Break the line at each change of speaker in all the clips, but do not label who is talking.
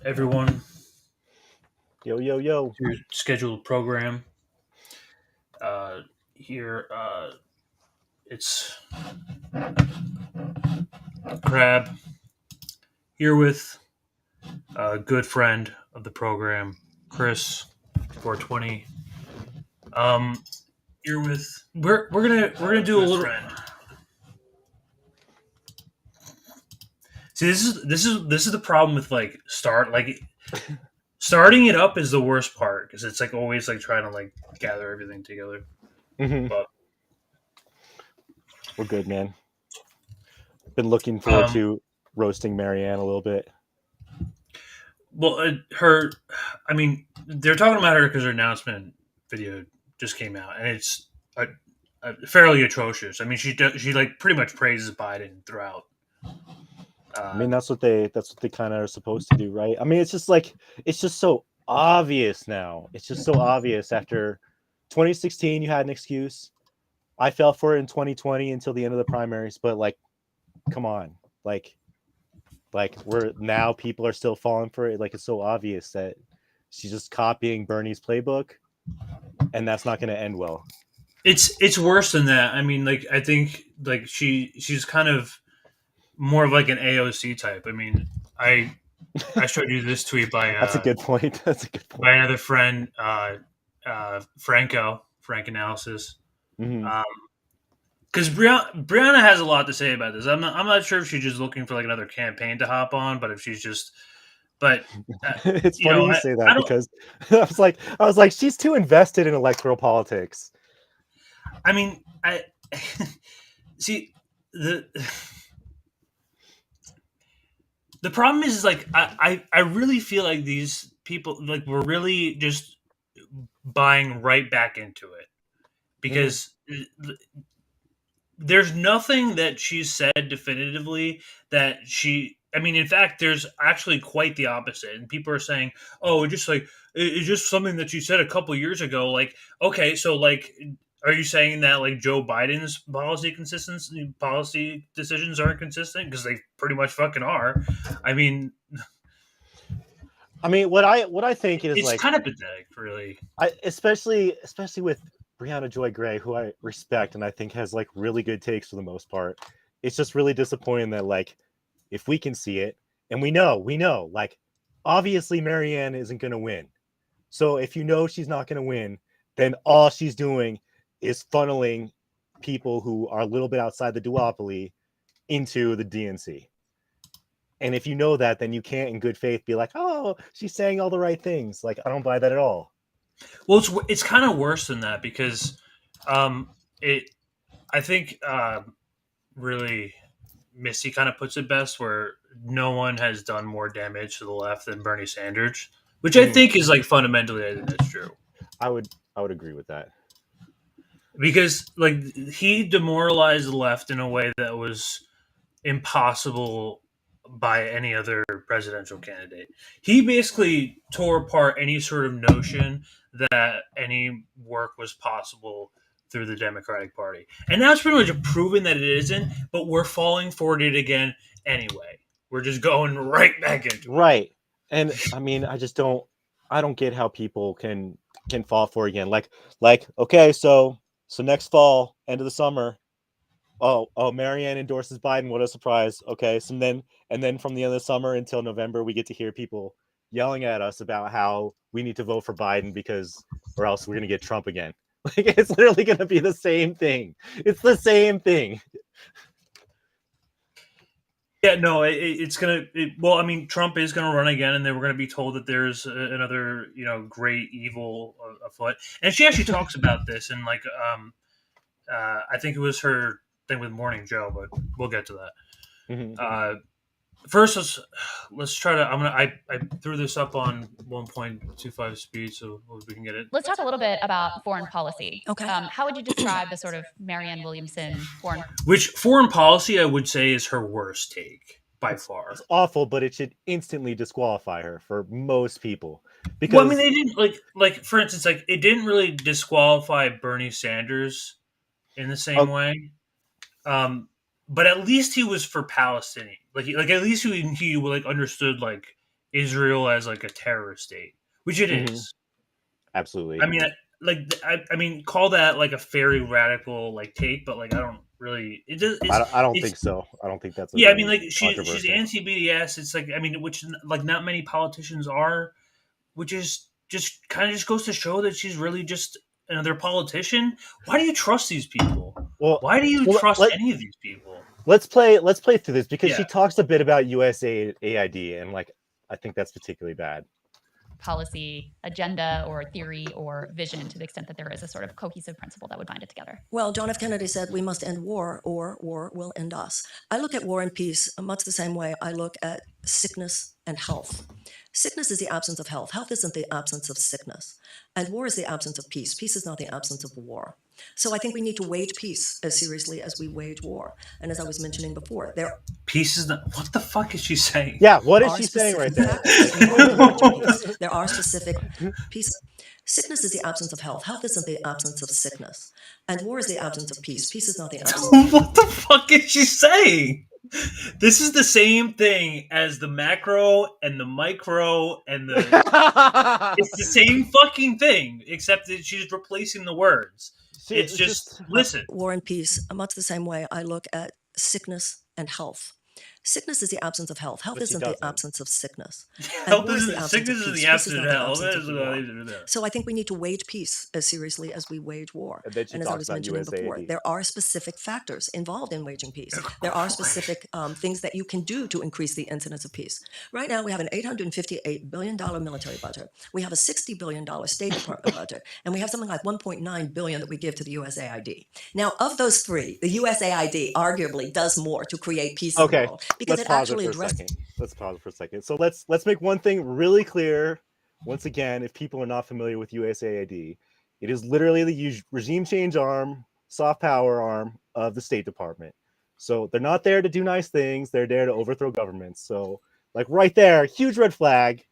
everyone.
Yo, yo, yo.
Your scheduled program. Here, it's Crab here with a good friend of the program, Chris, 420. Um, here with we're gonna do a little. Friend. See, this is the problem with starting it up is the worst part because it's like always like trying to like gather everything together.
hmm
But
We're good, man. Been looking forward
um,
to roasting Marianne a little bit.
well, her, I mean, they're talking about her because her announcement video just came out, and it's fairly atrocious. I mean, she like pretty much praises Biden throughout.
I
Uh,
mean, that's what they kind of are supposed to do, right? I mean, it's just so obvious now. It's just so obvious. After 2016, you had an excuse. I fell for it in 2020 until the end of the primaries, but like, come on, we're now people are still falling for it. Like, it's so obvious that she's just copying Bernie's playbook, and that's not going to end well.
it's worse than that. I mean, like I think like she's kind of more of like an AOC type. I mean, I showed you this tweet
That's a good point. That's a good
by
point.
another friend, Frank Analysis.
Mm-hmm.
Because Brianna has a lot to say about this. I'm not sure if she's just looking for like another campaign to hop on, but if she's just, but
It's
you
funny
know,
you
I,
say
I
that
don't.
because I was like, she's too invested in electoral politics.
I mean, I see the the problem is like I really feel like these people like were really just buying right back into it
Mm-hmm.
because there's nothing that she said definitively that she I mean in fact there's actually quite the opposite and people are saying oh it's just something that you said a couple years ago like okay so like are you saying that like Joe Biden's policy decisions aren't consistent because they pretty much fucking are. I mean
I mean, what I think is
it's
like,
kind of pathetic really.
I especially with Brianna Joy Gray, who I respect and I think has like really good takes for the most part. It's just really disappointing that like if we can see it and we know like obviously Marianne isn't going to win. So if you know she's not going to win, then all she's doing is funneling people who are a little bit outside the duopoly into the DNC. And if you know that, then you can't in good faith be like, "Oh, she's saying all the right things." Like, I don't buy that at all.
Well it's kind of worse than that because it I think really Missy kind of puts it best, where no one has done more damage to the left than Bernie Sanders, which I
Mhm.
think is like fundamentally, I think that's true
I would agree with that.
because like he demoralized the left in a way that was impossible by any other presidential candidate. He basically tore apart any sort of notion that any work was possible through the Democratic Party. And now it's pretty much proven that it isn't, but we're falling for it again anyway. We're just going right back into it.
Right. And I mean, I don't get how people can fall for it again. Like okay, so next fall, end of the summer, oh, Marianne endorses Biden. What a surprise. Okay, so then from the end of the summer until November, we get to hear people yelling at us about how we need to vote for Biden because or else we're gonna get Trump again. Like it's literally gonna be the same thing. It's the same thing.
Yeah, no, it's gonna. Well, I mean, Trump is gonna run again, and then we're gonna be told that there's another, great evil afoot. And she actually talks about this, and like, I think it was her thing with Morning Joe, but we'll get to that.
Mhm.
First, let's try to. I threw this up on 1.25 speed, so we can get it.
Let's talk a little bit about foreign policy.
Okay.
How would you describe the sort of Marianne Williamson foreign?
Which foreign policy I would say is her worst take by
It's
far.
awful, but it should instantly disqualify her for most people
Well, I mean,
because
they didn't like for instance, like it didn't really disqualify Bernie Sanders in the same
uh,
way. But at least he was for Palestinian. Like at least he like understood like Israel as like a terrorist state, which it
Mhm.
is.
Absolutely.
I mean, I mean, call that like a very radical like take, but like I don't really. It just
I don't
it's
think so. I don't think that's a
yeah. I mean,
very
like she's
controversial.
anti BDS. It's like I mean, which like not many politicians are, which is just kind of just goes to show that she's really just another politician. Why do you trust these people?
Well,
Why do you
well
trust any of these people?
let's play through this because she
Yeah.
talks a bit about USAID and like I think that's particularly bad.
Policy, agenda, or theory or vision to the extent that there is a sort of cohesive principle that would bind it together.
Well, John F. Kennedy said we must end war or war will end us. I look at war and peace much the same way I look at sickness and health. Sickness is the absence of health. Health isn't the absence of sickness. And war is the absence of peace. Peace is not the absence of war. So I think we need to wage peace as seriously as we wage war. And as I was mentioning before, there
Peace is not. What the fuck is she saying?
Yeah, what is
are
she saying right
specific
there?
factors involved in waging peace. There are specific peace. Sickness is the absence of health. Health isn't the absence of sickness. And war is the absence of peace. Peace is not the absence of
What the fuck is she saying? This is the same thing as the macro and the micro and the. It's the same fucking thing, except that she's replacing the words. It's just listen.
war and peace much the same way I look at sickness and health. Sickness is the absence of health. Health
But she
isn't the
doesn't.
absence of sickness.
Health
war is the
isn't
absence
sickness
of
is the
peace. Peace is
absence of
not the
health.
absence of war. So I think we need to wage peace as seriously as we wage war.
And then she
And as I
talks
was
about
mentioning before,
USAID.
there are specific factors involved in waging peace. There are specific things that you can do to increase the incidence of peace. Right now, we have an $858 billion military budget. We have a $60 billion State Department budget. And we have something like $1.9 billion that we give to the USAID. Now, of those three, the USAID arguably does more to create peace in the
Okay,
world because
let's
it
pause
actually
it for a
addresses.
second. Let's pause it for a second. So let's make one thing really clear. Once again, if people are not familiar with USAID, it is literally the regime change arm, soft power arm of the State Department. So they're not there to do nice things. They're there to overthrow governments. So like right there, huge red flag,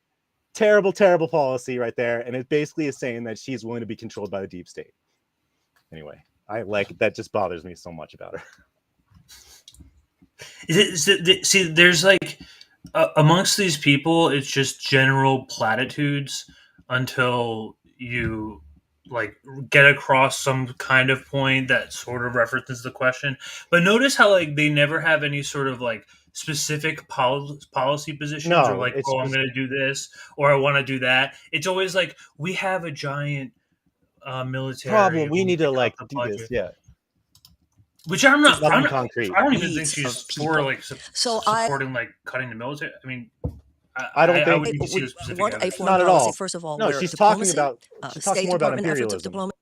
terrible, terrible policy right there. And it basically is saying that she's willing to be controlled by the deep state. Anyway, I like that just bothers me so much about her.
See, there's like amongst these people, it's just general platitudes until you like get across some kind of point that sort of references the question. But notice how like they never have any sort of like specific policy positions or
No,
like,
it's
oh, I'm
just-
going to do this or I want to do that. It's always like we have a giant military
Problem. We
and
need to like
cut the
do this.
budget.
Yeah.
Which I'm not.
Nothing
I'm not
concrete.
I don't even think
Needs
she's
of
for
people.
like
So I
supporting like cutting the military. I mean,
I don't think-
would need to see the specific
want a
evidence.
foreign
Not at
policy,
all.
first of all,
No,
where
she's talking
diplomacy,
about. She talks
State
more about
Department efforts of
imperialism.
diplomacy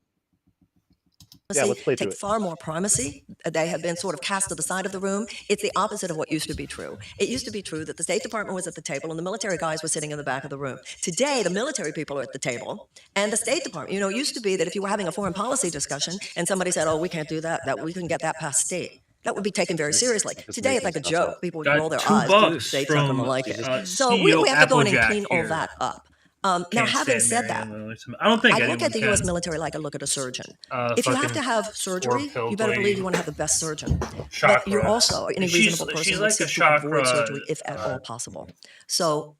Yeah, let's play through
take
it.
far more primacy. They have been sort of cast to the side of the room. It's the opposite of what used to be true. It used to be true that the State Department was at the table and the military guys were sitting in the back of the room. Today, the military people are at the table and the State Department. You know, it used to be that if you were having a foreign policy discussion and somebody said, "Oh, we can't do that. That we can get that past state." That would be taken very seriously. Today, it's like a
making stuff
joke.
up.
People would
Got
roll their
$2
eyes. Dude, state's not
from
going to like it. So
CEO
we have to go in and
Applejack
clean all
here.
that up. Now,
Can't
having
stand
said that,
Marianne Williamson. I don't think
I
anyone
look at the
can.
U.S. military like I look at a surgeon. If you have
fucking
to have surgery,
four-pilled
you better
lady.
believe you want to have the best surgeon. But
Chakra.
you also, any
She's-
reasonable person
she's
would
like
seek
a
to avoid
chakra,
surgery if at all possible. So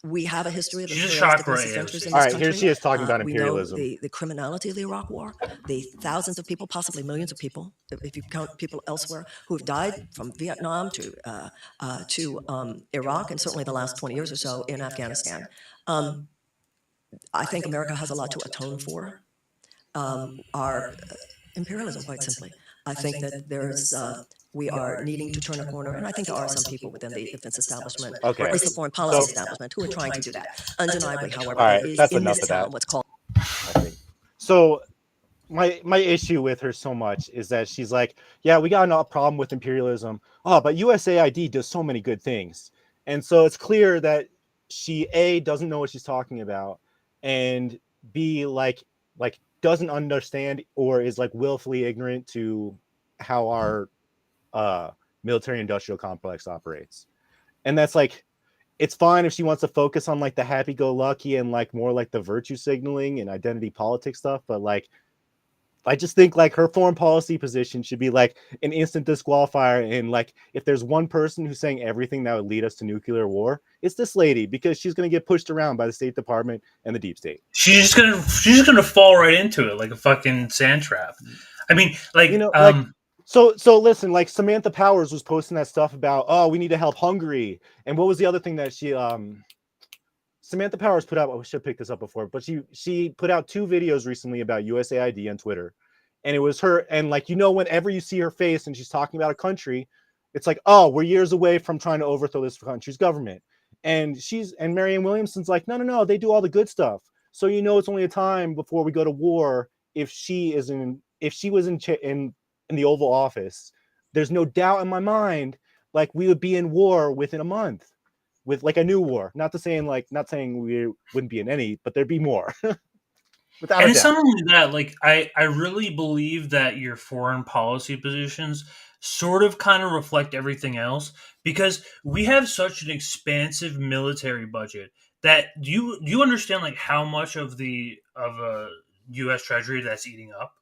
we have a history of
She's a
imperialistic
chakra
misadventures in
AOC.
this
All right,
country.
here she is talking about
We
imperialism.
know the criminality of the Iraq War, the thousands of people, possibly millions of people, if you count people elsewhere, who have died from Vietnam to Iraq, and certainly the last 20 years or so in Afghanistan. I think America has a lot to atone for. Our imperialism, quite simply. I think that we are needing to turn a corner, and I think there are some people within the defense establishment, or
Okay.
at least the foreign policy
So-
establishment, who are trying to do that. Undeniably, however,
All right,
there is
that's
in
enough
this
of that.
town what's called.
I think. So my issue with her so much is that she's like, yeah, we got a problem with imperialism. Oh, but USAID does so many good things. And so it's clear that she A, doesn't know what she's talking about, and B, like doesn't understand or is like willfully ignorant to how our military industrial complex operates. And that's like, it's fine if she wants to focus on like the happy-go-lucky and like more like the virtue signaling and identity politics stuff, but like I just think like her foreign policy position should be like an instant disqualifier. And like, if there's one person who's saying everything that would lead us to nuclear war, it's this lady, because she's going to get pushed around by the State Department and the deep state.
She's just gonna fall right into it like a fucking sand trap. I mean, like,
You know, like, so listen, like Samantha Powers was posting that stuff about, oh, we need to help Hungary. And what was the other thing that she Samantha Powers put out? I should have picked this up before, but she put out 2 videos recently about USAID on Twitter. And it was her, and like, you know, whenever you see her face and she's talking about a country, it's like, oh, we're years away from trying to overthrow this country's government. And Marianne Williamson's like, no, they do all the good stuff. So you know, it's only a time before we go to war if she was in the Oval Office. There's no doubt in my mind, like, we would be in war within a month, with like a new war. Not saying we wouldn't be in any, but there'd be more.
And it's not only that, like, I really believe that your foreign policy positions sort of kind of reflect everything else, because we have such an expansive military budget that you understand like how much of a U.S. Treasury that's eating up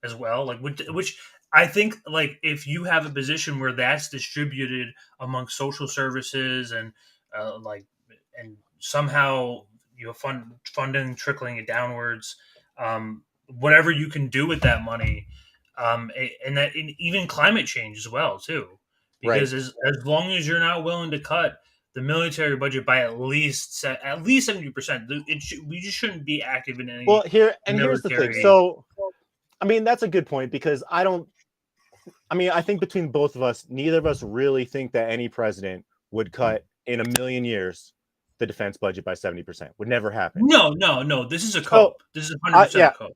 as well, like, which I think, like, if you have a position where that's distributed among social services and and somehow funding trickling it downwards, whatever you can do with that money, and even climate change as well too, because as long as you're not willing to cut the military budget by at least 70%, we just shouldn't be active in any.
Well, here's the thing. So, I mean, that's a good point, because I think between both of us, neither of us really think that any president would cut in a million years the defense budget by 70%. Would never happen.
No. This is a cope. This is 100% cope.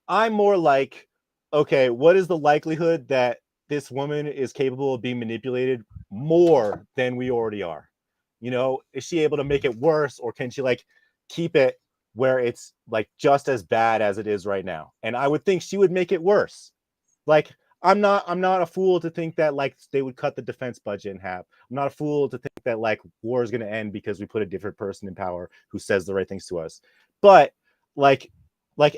I'm more like, okay, what is the likelihood that this woman is capable of being manipulated more than we already are? You know, is she able to make it worse, or can she like keep it where it's like just as bad as it is right now? And I would think she would make it worse. Like, I'm not a fool to think that like they would cut the defense budget in half. I'm not a fool to think that like war is going to end because we put a different person in power who says the right things to us. But like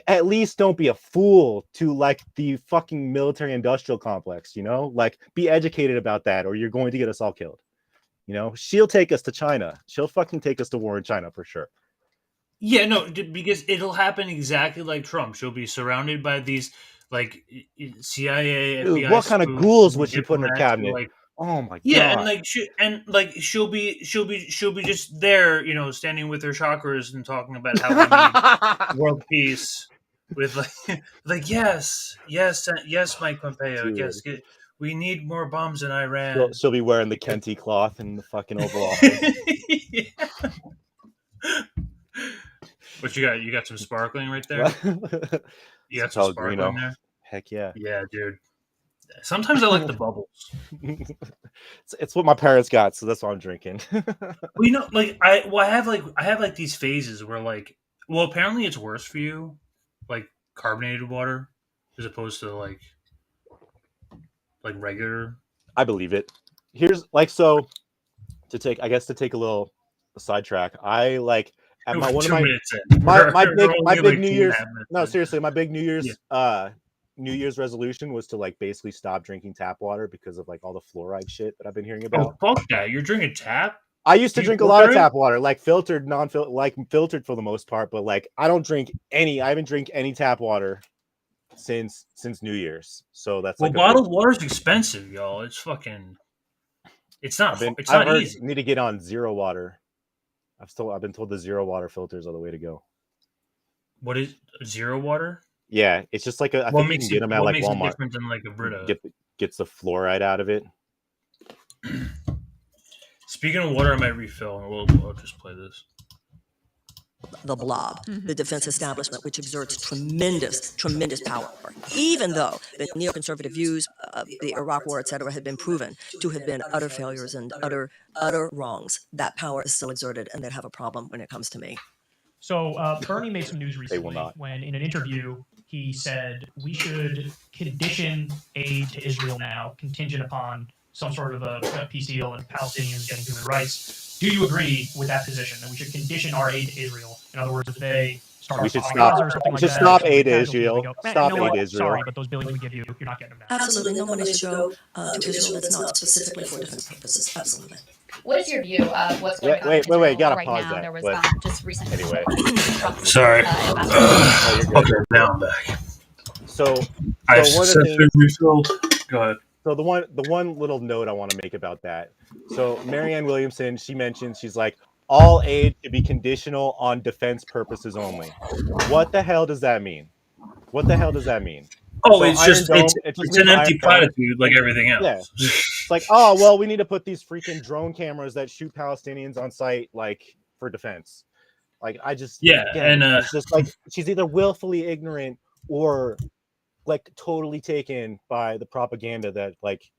at least don't be a fool to like the fucking military industrial complex, you know? Like, be educated about that, or you're going to get us all killed. You know, she'll take us to China. She'll fucking take us to war in China for sure.
Yeah, no, because it'll happen exactly like Trump. She'll be surrounded by these like CIA,
Dude,
FBI.
What kind of ghouls would she put in her cabinet?
Like,
oh my god!
Yeah, she'll be just there, you know, standing with her chakras and talking about how we need world peace. With like yes, Mike Pompeo. Dude. Yes, we need more bombs in Iran.
She'll be wearing the Kente cloth in the fucking Oval Office.
Yeah. What you got? You got some sparkling right there. You got some sparkling there.
Heck yeah.
Yeah, dude. Sometimes I like the bubbles.
It's what my parents got, so that's what I'm drinking.
Well, you know, like I have these phases where like, well, apparently it's worse for you, like carbonated water as opposed to like regular.
I believe it. Here's like, so to take a little sidetrack. I like at my big New Year's. No, seriously, my big New Year's New Year's resolution was to like basically stop drinking tap water because of like all the fluoride shit that I've been hearing about.
Oh, fuck that! You're drinking tap?
I used to drink a lot of tap water, like filtered, non-filtered, like filtered for the most part, but like I haven't drank any tap water since New Year's. So that's like
bottled water's expensive, y'all. It's fucking. It's not. It's not easy.
Need to get on zero water. I've been told the zero water filters are the way to go.
What is zero water?
Yeah, it's just like I think you can get them at like Walmart.
It different than like a Brita?
Gets the fluoride out of it.
Speaking of water, I might refill, and we'll just play this. The blob, the defense establishment, which exerts tremendous power, even though the neoconservative views of the Iraq War, etc., had been proven to have been utter failures and utter wrongs. That power is still exerted, and they'd have a problem when it comes to me.
So Bernie made some news recently when, in an interview, he said we should condition aid to Israel now, contingent upon some sort of a peace deal and Palestinians getting human rights. Do you agree with that position that we should condition our aid to Israel? In other words, if they start
We should
bombing
stop-
Gaza or something
we
like
should
that,
stop
something
aid to
casualties,
Israel.
we go, "Man,
Stop
you know
aid
what?
to Israel."
Sorry, but those billions we give you, you're not getting them back.
Absolutely, no money should go to Israel that's not specifically for defense purposes. Absolutely.
What is your view of what's
Wait,
going on in
wait, wait,
Israel
gotta
right
pause
now?
that,
There was
but-
just recent
Anyway.
Trump's
Sorry.
ambassador.
Oh, you're good.
Okay, now I'm back.
So
I
one of the
successfully
things-
refilled. Go ahead.
So the one little note I want to make about that. So Marianne Williamson, she mentioned, she's like, all aid should be conditional on defense purposes only. What the hell does that mean? What the hell does that mean?
Oh,
So
it's
Iron
just
Dome-
it's,
it just
it's an
means
empty
Iron Dome.
platitude like everything else.
Yeah. It's like, oh well, we need to put these freaking drone cameras that shoot Palestinians on site, like, for defense. Like, I just it's just like she's either willfully ignorant or like totally taken by the propaganda that, like,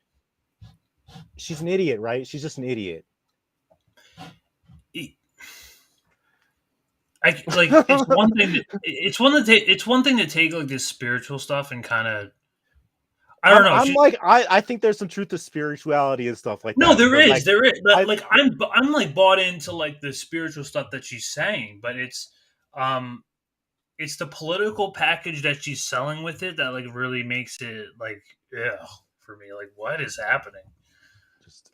she's an idiot, right? She's just an idiot.
It's one thing. It's one thing to take like this spiritual stuff and kind of. I don't know.
I think there's some truth to spirituality and stuff like that.
No, there is.
I'm
like bought into like the spiritual stuff that she's saying, but it's the political package that she's selling with it that like really makes it like for me. Like, what is happening?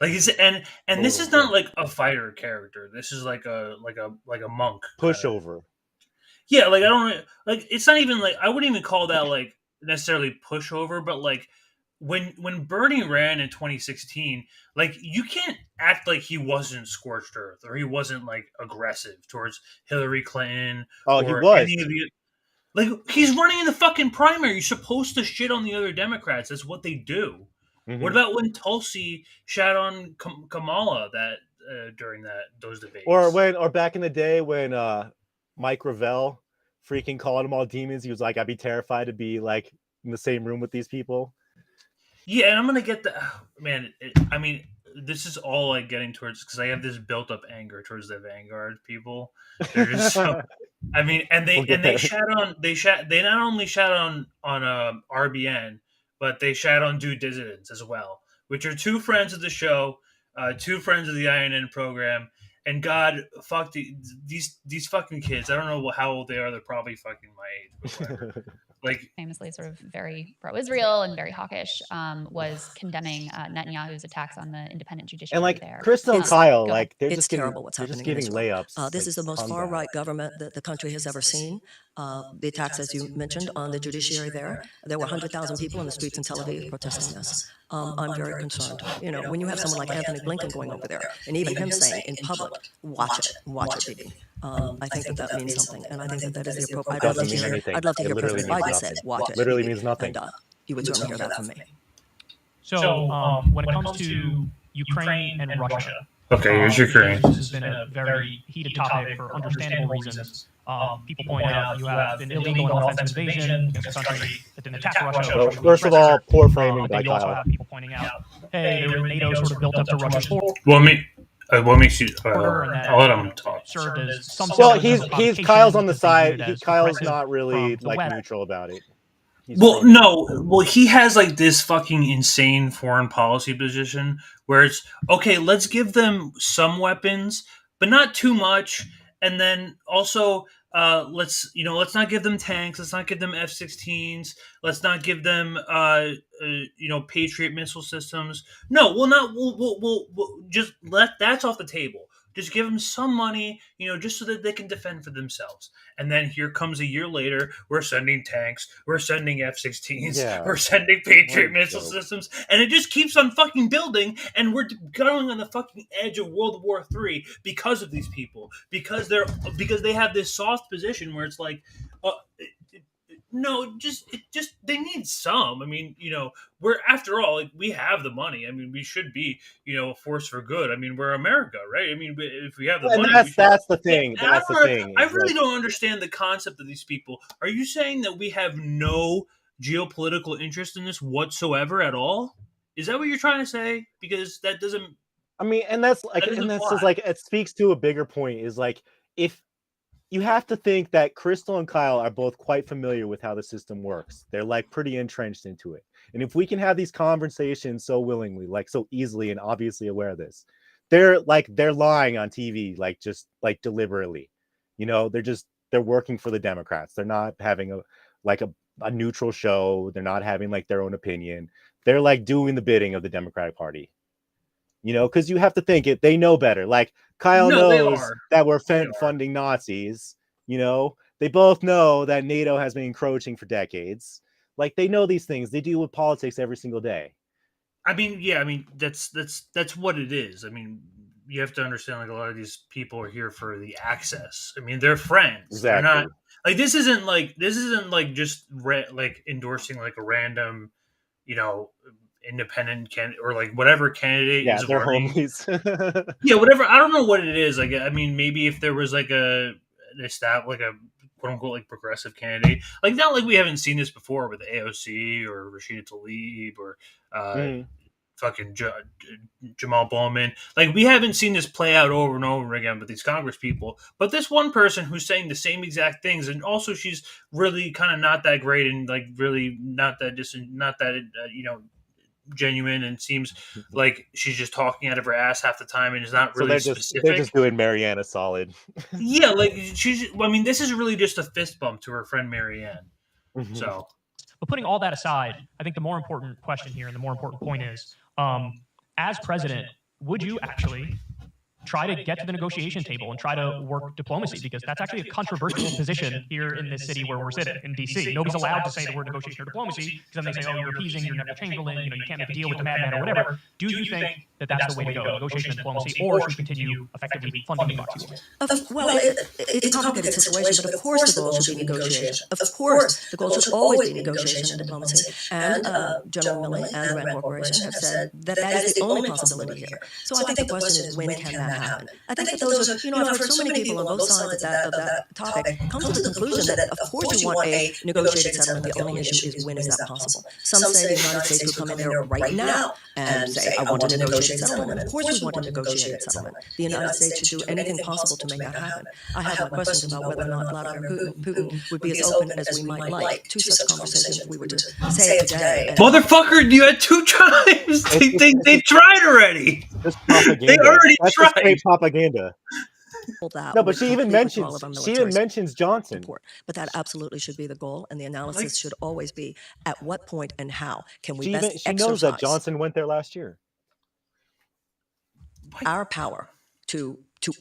Like, this is not like a fighter character. This is like a monk
pushover.
Yeah, like I don't like. It's not even like I wouldn't even call that like necessarily pushover, but like when Bernie ran in 2016, like you can't act like he wasn't scorched earth or he wasn't like aggressive towards Hillary Clinton.
Oh, he was.
Like, he's running in the fucking primary. You're supposed to shit on the other Democrats. That's what they do. Mm-hmm. What about when Tulsi shat on Kamala during those debates?
Or back in the day when Mike Revelle freaking called them all demons. He was like, I'd be terrified to be like in the same room with these people.
Yeah, and I'm gonna get the man. I mean, this is all like getting towards because I have this built up anger towards the Vanguard people. They're just so. I mean, and they not only shat on RBN, but they shat on Dissidents as well, which are two friends of the show, two friends of the INN program. And God, fuck these fucking kids. I don't know how old they are. They're probably fucking my age. But whatever. Like,
famously sort of very pro-Israel and very hawkish, was condemning Netanyahu's attacks on the independent judiciary.
And like
there.
Crystal and Kyle, like they're
it's
just getting,
terrible what's
they're
happening.
just getting layups.
This is the most far-right government that the country has ever seen. The attacks, as you mentioned, on the judiciary there were 100,000 people in the streets in Tel Aviv protesting this. I'm very concerned. You know, when you have someone like Anthony Blinken going over there, and even him saying in public, watch it, baby. I think that means something, and I think that is the appropriate. I'd love to hear President Biden say, watch it.
Literally means nothing.
And you would certainly hear that from me.
So when it comes to Ukraine and Russia,
okay, here's Ukraine.
This has been a very heated topic for understandable reasons. People point out you have an illegal and offensive invasion against a country that didn't attack Russia.
Well, first of all, poor framing by
You also
Kyle.
have people pointing out, hey, NATO sort of built up to Russia's border.
What makes you? I'll let him talk.
Well, he's Kyle's on the side. Kyle's not really like neutral about it.
He has like this fucking insane foreign policy position where it's okay. Let's give them some weapons, but not too much. And then also, let's not give them tanks. Let's not give them F-16s. Let's not give them, Patriot missile systems. No, we'll just that's off the table. Just give them some money, just so that they can defend for themselves. And then here comes a year later, we're sending tanks, we're sending F-16s, we're sending Patriot missile systems, and it just keeps on fucking building, and we're going on the fucking edge of World War III because of these people, because they have this soft position where it's like, no, they need some. I mean, we're after all, like, we have the money. I mean, we should be, a force for good. I mean, we're America, right? I mean, if we have the money,
that's the thing. That's the thing.
I really don't understand the concept of these people. Are you saying that we have no geopolitical interest in this whatsoever at all? Is that what you're trying to say? Because that doesn't.
I mean, and that's like, just like it speaks to a bigger point. Is like if. You have to think that Crystal and Kyle are both quite familiar with how the system works. They're like pretty entrenched into it. And if we can have these conversations so willingly, like so easily and obviously aware of this, they're lying on TV, like just like deliberately. You know, they're working for the Democrats. They're not having a neutral show. They're not having like their own opinion. They're like doing the bidding of the Democratic Party. You know, because you have to think it. They know better. Like Kyle knows that we're funding Nazis. You know, they both know that NATO has been encroaching for decades. Like they know these things. They deal with politics every single day.
I mean, yeah. I mean, that's what it is. I mean, you have to understand. Like a lot of these people are here for the access. I mean, they're friends.
Exactly.
They're not like this. Isn't like just like endorsing like a random, you know, independent candidate or like whatever candidate.
Yeah,
is
they're
running.
homies.
Yeah, whatever. I don't know what it is. Like, I mean, maybe if there was like a quote unquote like progressive candidate, like not like we haven't seen this before with AOC or Rashida Tlaib or fucking Jamal Bowman. Like we haven't seen this play out over and over again with these Congress people. But this one person who's saying the same exact things, and also she's really kind of not that great and like really not that you know, genuine, and seems like she's just talking out of her ass half the time and is not really specific.
They're just doing Marianne a solid.
Yeah, like I mean, this is really just a fist bump to her friend Marianne.
Mm-hmm.
So,
but putting all that aside, I think the more important question here and the more important point is, as president, would you actually try to get to the negotiation table and try to work diplomacy? Because that's actually a controversial position here in this city where we're sitting, in D.C. Nobody's allowed to say the word negotiation or diplomacy, because then they say, oh, you're appeasing, you're Neville Chamberlain, you know, you can't make a deal with the madman or whatever. Do you think that that's the way to go, negotiation and diplomacy, or should we continue effectively funding the proxy war?
Well, it's a complicated situation, but of course the goal should be negotiation. Of course, the goal should always be negotiation and diplomacy. And General Milley and the Rand Corporation have said that that is the only possibility here. So I think the question is, when can that happen? I think that those are, you know, I've heard so many people on both sides of that topic come to the conclusion that, of course, you want a negotiated settlement. The only issue is, when is that possible? Some say the United States could come in there right now and say, I want a negotiated settlement. Of course, we want a negotiated settlement. The United States should do anything possible to make that happen. I have my questions about whether or not Vladimir Putin would be as open as we might like to such conversations if we were to say it today.
Motherfucker, you had 2 times. They tried already. They already tried.
Propaganda. No, but she even mentions Johnson.
But that absolutely should be the goal, and the analysis should always be, at what point and how can we best exercise. She knows that
Johnson went there last year.
Our power to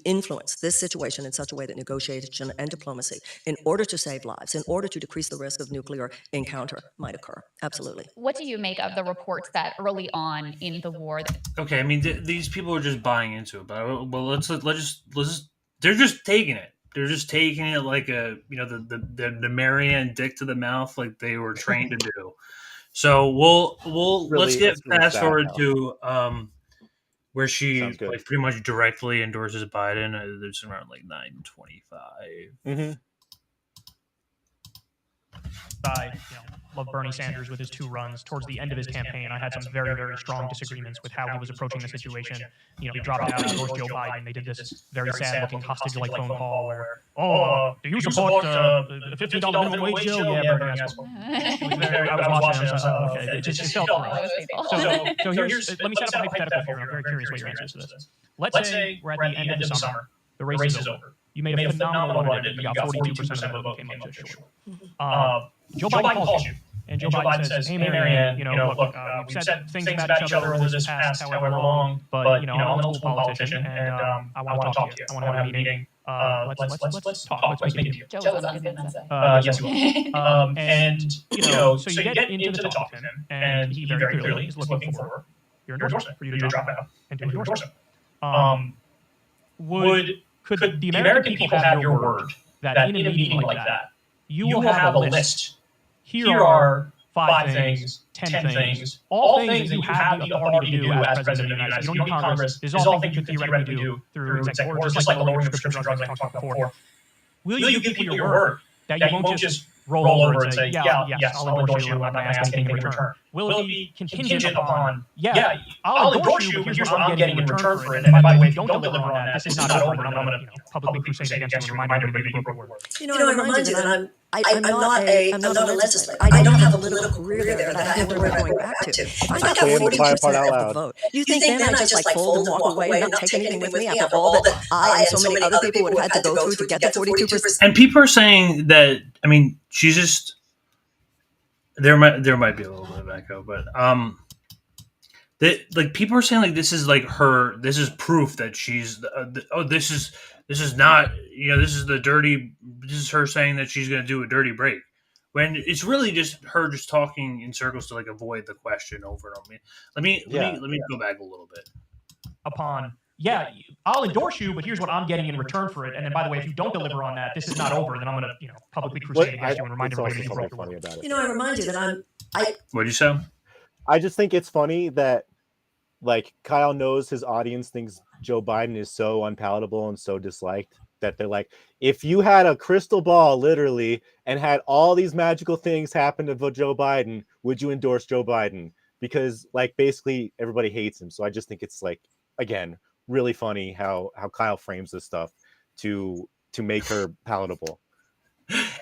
influence this situation in such a way that negotiation and diplomacy, in order to save lives, in order to decrease the risk of nuclear encounter, might occur. Absolutely.
What do you make of the reports that early on in the war?
Okay, I mean, these people are just buying into it, but well, let's just they're just taking it. They're just taking it like a, you know, the Marianne dick to the mouth, like they were trained to do. So we'll let's get fast forward to where she like pretty much directly endorses Biden. There's around like 9:25.
Mm-hmm.
I love Bernie Sanders with his 2 runs. Towards the end of his campaign, I had some very, very strong disagreements with how he was approaching the situation. You know, he dropped out and endorsed Joe Biden. They did this very sad-looking hostage-like phone call where, do you support the $15 minimum wage deal? Yeah, Bernie, I support. I was watching it. Okay, it just felt gross. So here's, let me set up a hypothetical here. I'm very curious what your answer is to this. Let's say we're at the end of the summer. The race is over. You made a phenomenal run. You got 42% of the vote came up just short. Joe Biden calls you, and Joe Biden says, "Hey, Marianne, look, we've said things about each other over this past however long, but I'm an old school politician, and I want to talk to you. I want to have a meeting. Let's talk. Let's make a deal."
Joe was on good then.
Yes, he was. And so you get into the talk with him, and he very clearly is looking for your endorsement, for you to drop out and to endorse him. Could the American people have your word that in a meeting like that, you will have a list? Here are 5 things, 10 things, all things that you have the authority to do as President of the United States. You don't need Congress. This is all things you can theoretically do through executive orders, just like the lowering of prescription drugs like we talked about before. Will you give people your word that you won't just roll over and say, yes, I'll endorse you, I'm not going to ask anything in return? Will it be contingent upon, I'll endorse you, but here's what I'm getting in return for it. And by the way, if you don't deliver on that, this is not over, and I'm going to publicly crusade against you and remind everybody to keep your word.
I remind you that I'm not a legislator. I don't have a political career there that I have to worry going back to. If I got
Say the quiet
40%
part out
of
loud.
the vote, you think then I just like fold and walk away and not take anything with me after all that I and so many other people would have had to go through to get to 42%?
And people are saying that. I mean, she's just there might be a little bit of echo, but like people are saying like this is like her. This is proof that she's. This is not. This is the dirty. This is her saying that she's going to do a dirty break. When it's really just her just talking in circles to like avoid the question over and over. Let me go back a little bit.
I'll endorse you, but here's what I'm getting in return for it. And then, by the way, if you don't deliver on that, this is not over. Then I'm going to, publicly crusade against you and remind everybody that you broke your word.
About it.
I remind you that
What'd you say?
I just think it's funny that like Kyle knows his audience thinks Joe Biden is so unpalatable and so disliked that they're like, if you had a crystal ball literally and had all these magical things happen to Joe Biden, would you endorse Joe Biden? Because like basically everybody hates him. So I just think it's like, again, really funny how Kyle frames this stuff to make her palatable.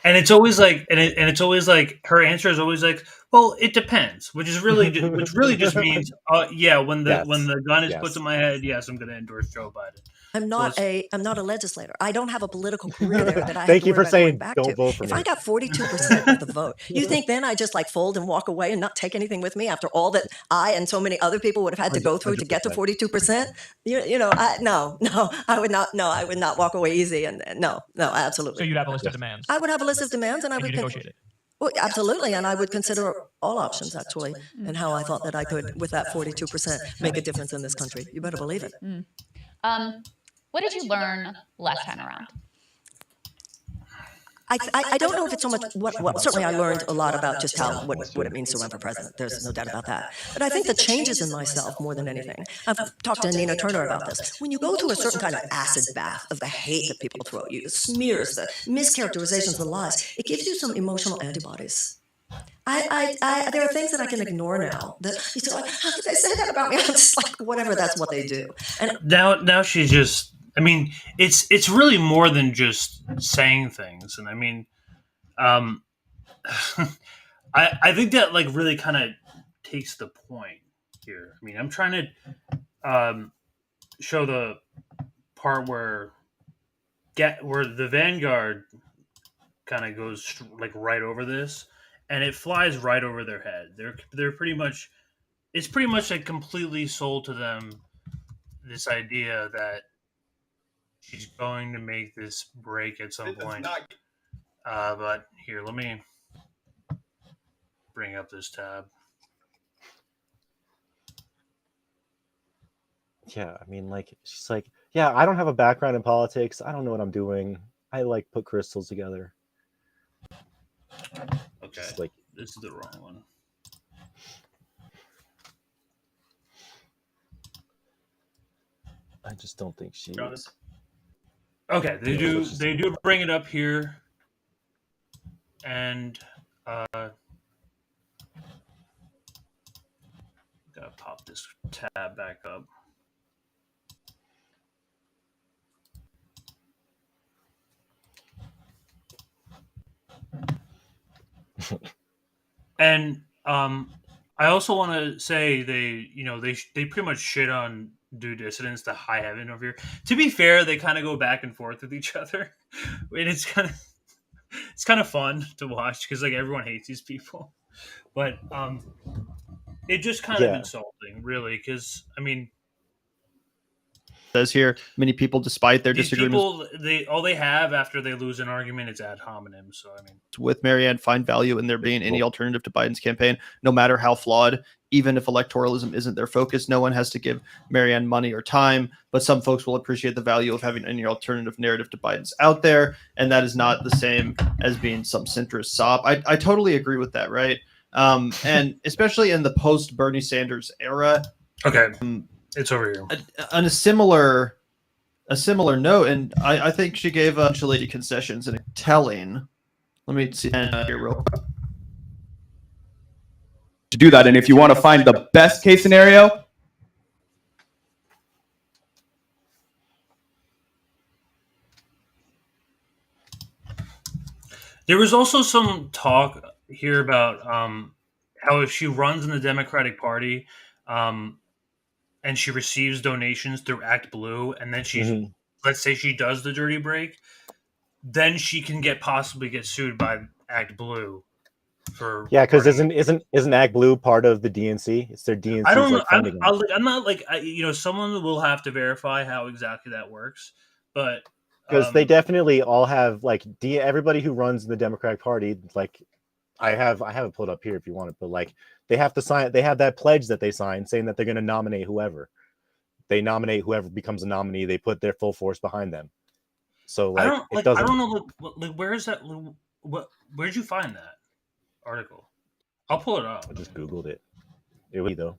And it's always like, it's always like her answer is always like, well, it depends, which really just means, when the gun is put to my head, yes, I'm going to endorse Joe Biden.
I'm not a legislator. I don't have a political career there that I
Thank
have
you
to
for
worry
saying
about going back
don't
to.
vote for
If
me.
I got 42% of the vote, you think then I just like fold and walk away and not take anything with me after all that I and so many other people would have had to go through to get to 42%? No, I would not. No, I would not walk away easy. And no, absolutely.
So you'd have a list of demands.
I would have a list of demands, and I would
negotiate it.
Well, absolutely, and I would consider all options actually, and how I thought that I could, with that 42%, make a difference in this country. You better believe it.
What did you learn last time around?
I don't know if it's so much what certainly I learned a lot about just what it means to run for president. There's no doubt about that. But I think the changes in myself more than anything. I've talked to Nina Turner about this. When you go through a certain kind of acid bath of the hate that people throw at you, the smears, the mischaracterizations, the lies, it gives you some emotional antibodies. There are things that I can ignore now. That you say, like, how could they say that about me? I'm just like, whatever. That's what they do. And
now she's just. I mean, it's really more than just saying things, and I mean, I think that like really kind of takes the point here. I mean, I'm trying to show the part where the Vanguard kind of goes like right over this, and it flies right over their head. They're pretty much, it's pretty much like completely sold to them this idea that she's going to make this break at some point. But here, let me bring up this tab.
Yeah, I mean, like, she's like, yeah, I don't have a background in politics. I don't know what I'm doing. I like put crystals together.
Okay,
like,
this is the wrong one.
I just don't think she.
Okay, they do bring it up here, and gotta pop this tab back up. And I also want to say they pretty much shit on Dissidents to high heaven over here. To be fair, they kind of go back and forth with each other, and it's kind of fun to watch because like everyone hates these people, but it just kind of insulting, really, because I mean.
Says here, many people, despite their
These
disagreements,
people, all they have after they lose an argument is ad hominem. So I mean,
with Marianne, find value in there being any alternative to Biden's campaign, no matter how flawed. Even if electoralism isn't their focus, no one has to give Marianne money or time. But some folks will appreciate the value of having any alternative narrative to Biden's out there, and that is not the same as being some centrist sop. I totally agree with that, right? And especially in the post Bernie Sanders era.
Okay. It's over here.
On a similar note, and I think she gave lady concessions and telling. Let me see here real quick.
To do that, and if you want to find the best case scenario,
There was also some talk here about how if she runs in the Democratic Party, and she receives donations through Act Blue, and then she, let's say she does the dirty break, then she can possibly get sued by Act Blue for
because
running.
isn't Ag Blue part of the DNC? It's their
I
DNC's
don't know.
like funding.
I'm not like someone will have to verify how exactly that works, but
because they definitely all have like everybody who runs in the Democratic Party. Like I have it pulled up here if you want it, but like they have to sign. They have that pledge that they sign saying that they're going to nominate whoever. They nominate whoever becomes a nominee. They put their full force behind them. So like
I don't know like where is that? Where did you find that article? I'll pull it up.
I just Googled it. It was though.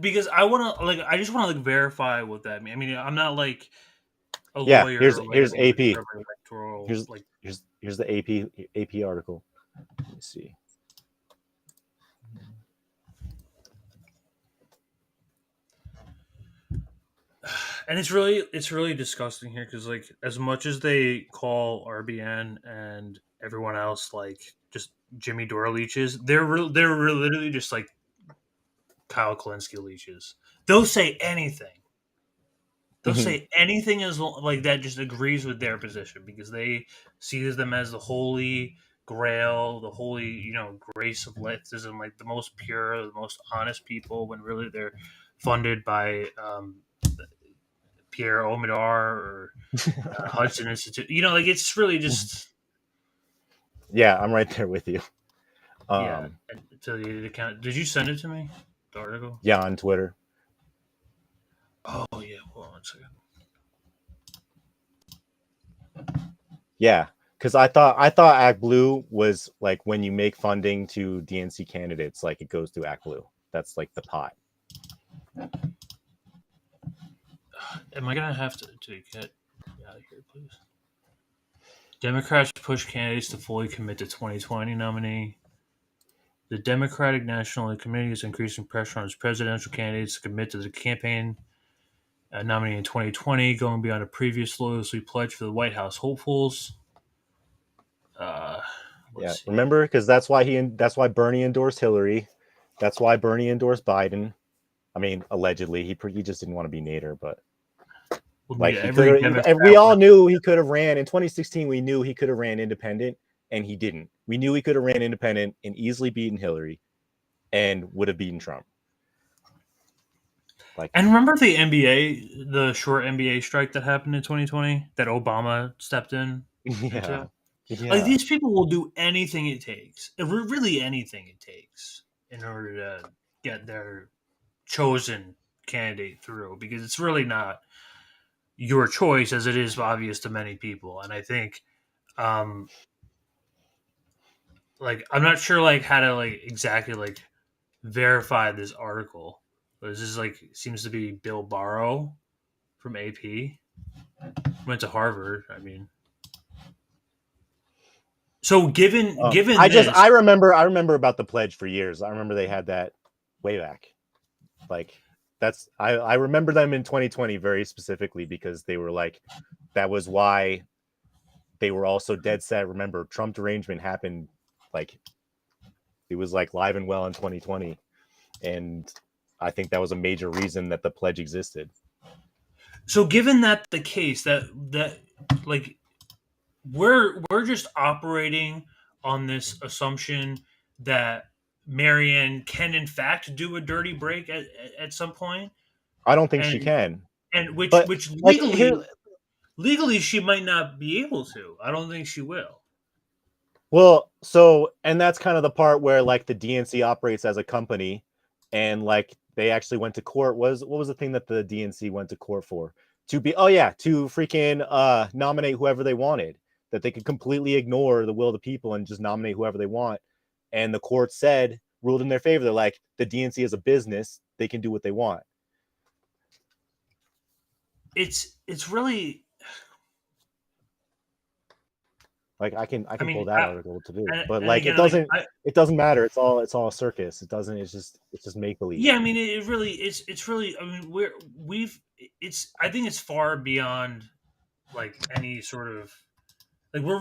Because I just want to verify what that means. I mean, I'm not like a lawyer.
Here's AP. Here's the AP article. Let me see.
And it's really disgusting here because like as much as they call RBN and everyone else like just Jimmy Dore leeches, they're literally just like Kyle Kalinske leeches. They'll say anything. They'll say anything as like that just agrees with their position because they see them as the holy grail, the holy grace of leftism, like the most pure, the most honest people. When really they're funded by Pierre Omidyar or Hudson Institute. Like it's really just.
Yeah, I'm right there with you.
Yeah. To the account. Did you send it to me? The article?
Yeah, on Twitter.
Oh yeah. Hold on a second.
Yeah, because I thought Act Blue was like when you make funding to DNC candidates, like it goes through Act Blue. That's like the pot.
Am I gonna have to get out of here, please? Democrats push candidates to fully commit to 2020 nominee. The Democratic National Committee is increasing pressure on its presidential candidates to commit to the campaign nominee in 2020, going beyond a previous loyalty pledge for the White House hopefuls.
Remember, because that's why Bernie endorsed Hillary. That's why Bernie endorsed Biden. I mean, allegedly, he just didn't want to be Nader, but like we all knew he could have ran in 2016. We knew he could have ran independent, and he didn't. We knew he could have ran independent and easily beaten Hillary, and would have beaten Trump.
And remember the short NBA strike that happened in 2020 that Obama stepped in?
Yeah.
Like these people will do anything it takes, really anything it takes, in order to get their chosen candidate through, because it's really not your choice as it is obvious to many people. And I think, like I'm not sure like how to like exactly like verify this article. This is like seems to be Bill Barrow from AP. Went to Harvard. I mean, so given
I remember about the pledge for years. I remember they had that way back. Like I remember them in 2020 very specifically because they were like that was why they were also dead set. Remember, Trump derangement happened like it was like live and well in 2020, and I think that was a major reason that the pledge existed.
So given that the case that like we're just operating on this assumption that Marianne can in fact do a dirty break at some point.
I don't think she can.
And which
like,
legally she might not be able to. I don't think she will.
Well, so and that's kind of the part where like the DNC operates as a company, and like they actually went to court. What was the thing that the DNC went to court for? To freaking nominate whoever they wanted. That they could completely ignore the will of the people and just nominate whoever they want. And the court ruled in their favor. They're like, the DNC is a business. They can do what they want.
It's really
Like I can
mean,
pull that article to do, but
and
like
again,
it doesn't matter. It's all a circus. It doesn't. It's just make believe.
Yeah, I mean, it's really. I mean, I think it's far beyond like any sort of like we're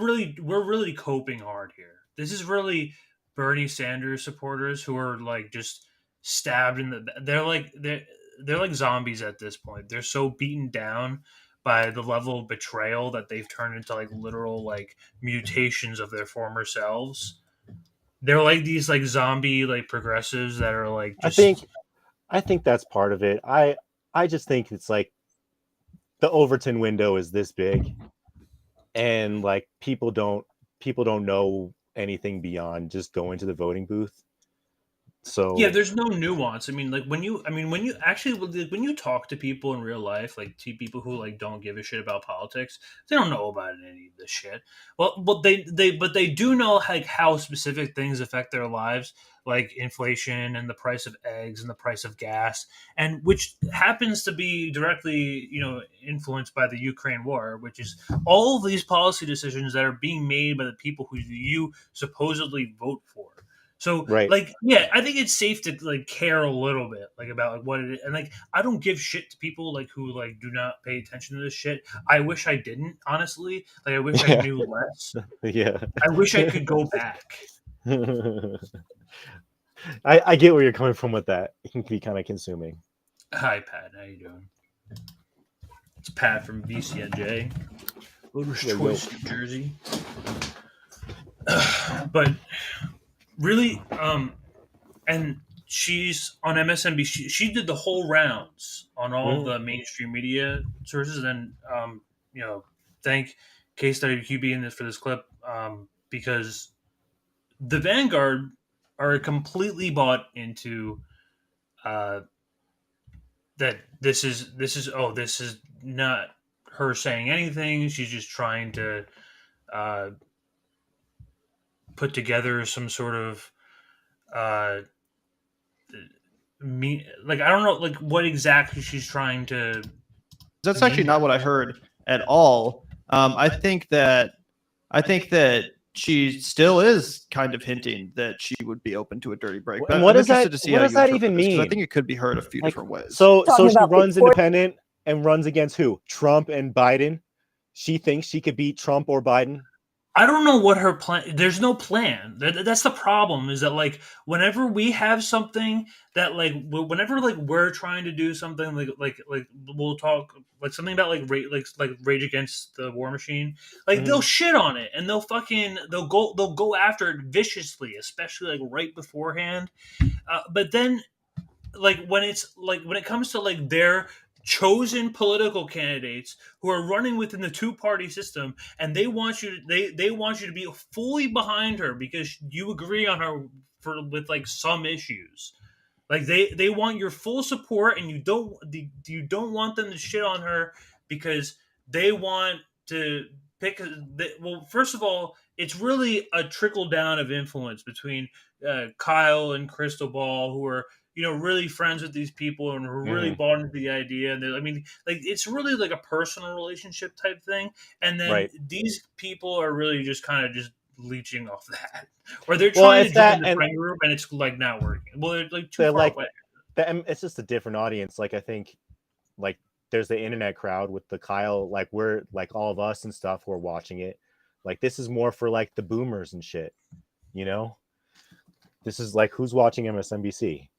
really coping hard here. This is really Bernie Sanders supporters who are like just stabbed in the. They're like zombies at this point. They're so beaten down by the level of betrayal that they've turned into like literal like mutations of their former selves. They're like these like zombie like progressives that are like just...
I think that's part of it. I just think it's like the Overton window is this big, and like people don't know anything beyond just going to the voting booth. So
yeah, there's no nuance. I mean, like when you talk to people in real life, like to people who like don't give a shit about politics, they don't know about any of this shit. Well, they do know like how specific things affect their lives, like inflation and the price of eggs and the price of gas, and which happens to be directly, influenced by the Ukraine war, which is all of these policy decisions that are being made by the people who you supposedly vote for. So,
right.
like, yeah, I think it's safe to like care a little bit, like about like what it is, and like I don't give shit to people like who like do not pay attention to this shit. I wish I didn't, honestly. Like, I wish I knew less.
Yeah,
I wish I could go back.
I get where you're coming from with that. It can be kind of consuming.
Hi, Pat. How you doing? It's Pat from VCNJ, Voters' Choice, New Jersey. But really, and she's on MSNBC. She did the whole rounds on all the mainstream media sources, and thank KSWQB for this clip, because the Vanguard are completely bought into that this is not her saying anything. She's just trying to put together some sort of I don't know like what exactly she's trying to.
That's actually not what I heard at all. I think that she still is kind of hinting that she would be open to a dirty break. But
what does
that
even mean?
I think it could be heard a few different ways.
So she runs independent and runs against who? Trump and Biden. She thinks she could beat Trump or Biden.
I don't know what her plan. There's no plan. That's the problem. Is that like whenever we have something that like whenever like we're trying to do something like we'll talk like something about like Rage Against the War Machine, like they'll shit on it and they'll go after it viciously, especially like right beforehand. But then like when it comes to like their chosen political candidates who are running within the two-party system, and they want you to be fully behind her because you agree on her with like some issues. Like they want your full support, and you don't want them to shit on her because they want to pick. Well, first of all, it's really a trickle down of influence between Kyle and Crystal Ball, who are really friends with these people and who really bought into the idea. And it's really like a personal relationship type thing. And then these people are really just kind of just leeching off that, or they're trying to join the friend group and it's like not working. Well, they're like too far away.
It's just a different audience. Like I think, like there's the internet crowd with the Kyle. Like we're like all of us and stuff who are watching it. Like this is more for like the boomers and shit. This is like who's watching MSNBC.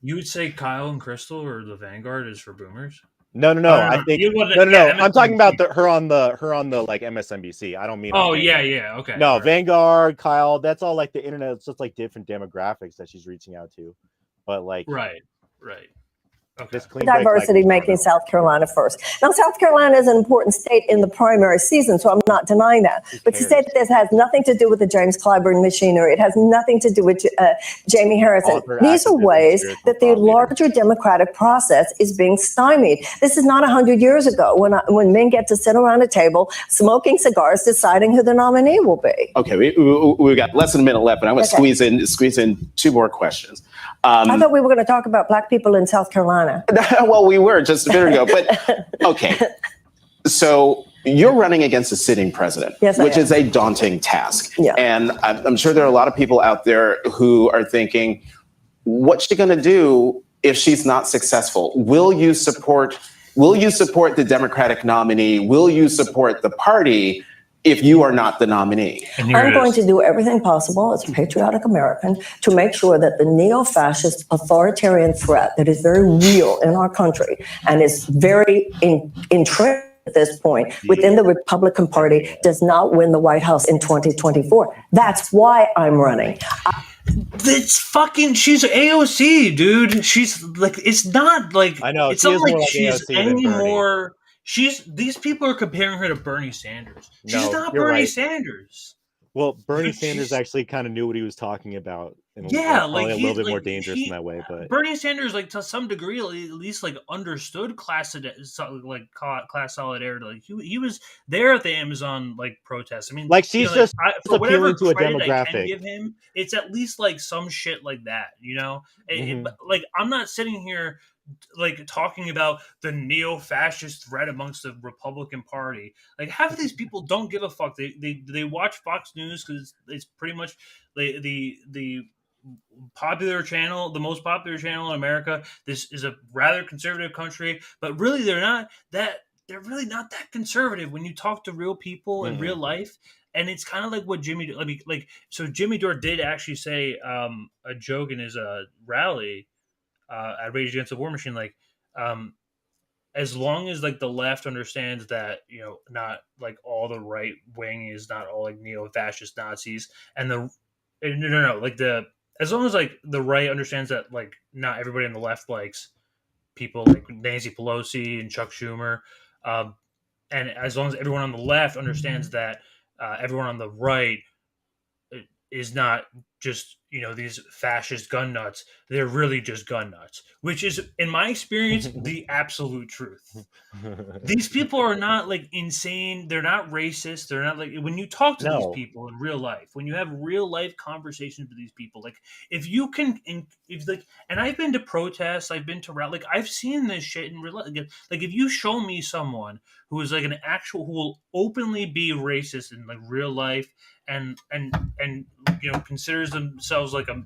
You would say Kyle and Crystal or the Vanguard is for boomers?
No. I think no. I'm talking about her on the like MSNBC. I don't mean.
Oh yeah. Okay.
No, right. Vanguard, Kyle. That's all like the internet. It's just like different demographics that she's reaching out to. But like. Right. Okay.
Diversity making South Carolina first. Now, South Carolina is an important state in the primary season, so I'm not denying that. But to say that this has nothing to do with the James Clyburn machinery, it has nothing to do with Jamie Harrison. These are ways that the larger democratic process is being stymied. This is not 100 years ago when men get to sit around a table smoking cigars, deciding who the nominee will be.
Okay, we've got less than a minute left, but I'm going to squeeze in two more questions.
I thought we were going to talk about black people in South Carolina.
Well, we were just a minute ago, but okay. So you're running against a sitting president,
Yes, I
which
am.
is a daunting task.
Yeah.
And I'm sure there are a lot of people out there who are thinking, what's she going to do if she's not successful? Will you support the Democratic nominee? Will you support the party if you are not the nominee?
And here
I'm
it
going
is.
to do everything possible as a patriotic American to make sure that the neo-fascist authoritarian threat that is very real in our country and is very entrenched at this point within the Republican Party does not win the White House in 2024. That's why I'm running.
It's fucking. She's AOC, dude. She's like. It's not like.
I know,
It's
she
not
is
like
more like
she's
AOC than
any
Bernie.
more. These people are comparing her to Bernie Sanders. She's
No,
not
you're
Bernie
right.
Sanders.
Well, Bernie
Like,
Sanders
she's-
actually kind of knew what he was talking about, and
Yeah,
probably
like
a
he-
little bit more
like,
dangerous
he-
in that way. But
Bernie Sanders, like to some degree, at least like understood class solidarity. Like he was there at the Amazon like protests. I mean,
like she's just
for whatever
appealing to a
credit I can
demographic.
give him, it's at least like some shit like that. But, like I'm not sitting here like talking about the neo-fascist threat amongst the Republican Party. Like half of these people don't give a fuck. They watch Fox News because it's pretty much the popular channel, the most popular channel in America. This is a rather conservative country, but really they're really not that conservative when you talk to real people in real life. And it's kind of like what Jimmy Dore did actually say a joke in his rally at Rage Against the War Machine, like as long as like the left understands that not like all the right wing is not all like neo-fascist Nazis, and no like as long as like the right understands that like not everybody on the left likes people like Nancy Pelosi and Chuck Schumer, and as long as everyone on the left understands that everyone on the right is not just these fascist gun nuts, they're really just gun nuts, which is in my experience the absolute truth. These people are not like insane, they're not racist, they're not like, when you talk to these people in real life, when you have real life conversations with these people, like if you can, if like, and I've been to protests, I've been to like I've seen this shit in real life. Like if you show me someone who is like who will openly be racist in like real life and considers themselves like a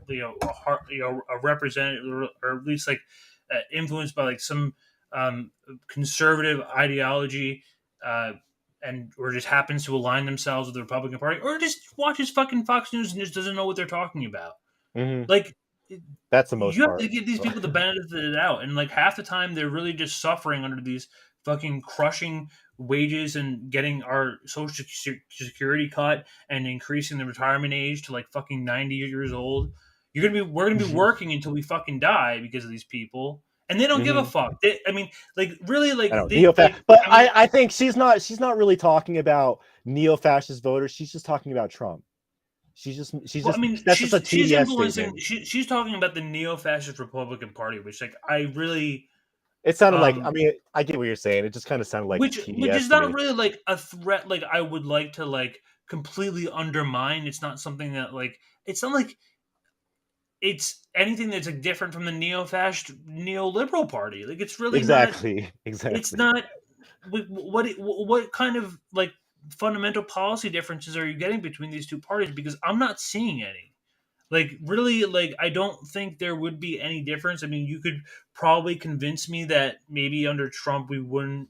representative, or at least like influenced by like some conservative ideology, or just happens to align themselves with the Republican Party, or just watches fucking Fox News and just doesn't know what they're talking about. Like
that's the most
you have
part.
to give these people the benefit of the doubt, and like half the time they're really just suffering under these fucking crushing wages and getting our social security cut and increasing the retirement age to like fucking 90 years old. We're gonna be working until we fucking die because of these people, and they don't give a fuck. I mean, like really, like
I think she's not really talking about neo-fascist voters. She's just talking about Trump. She's just
influencing. She's talking about the neo-fascist Republican Party, which like I really.
It sounded like, I mean, I get what you're saying. It just kind of sounded like
which is not really like a threat. Like I would like to like completely undermine. It's not something that like, it's not like it's anything that's like different from the neo-fascist neoliberal party. Like it's really
exactly.
It's not. What kind of like fundamental policy differences are you getting between these two parties? Because I'm not seeing any. Like really, like I don't think there would be any difference. I mean, you could probably convince me that maybe under Trump we wouldn't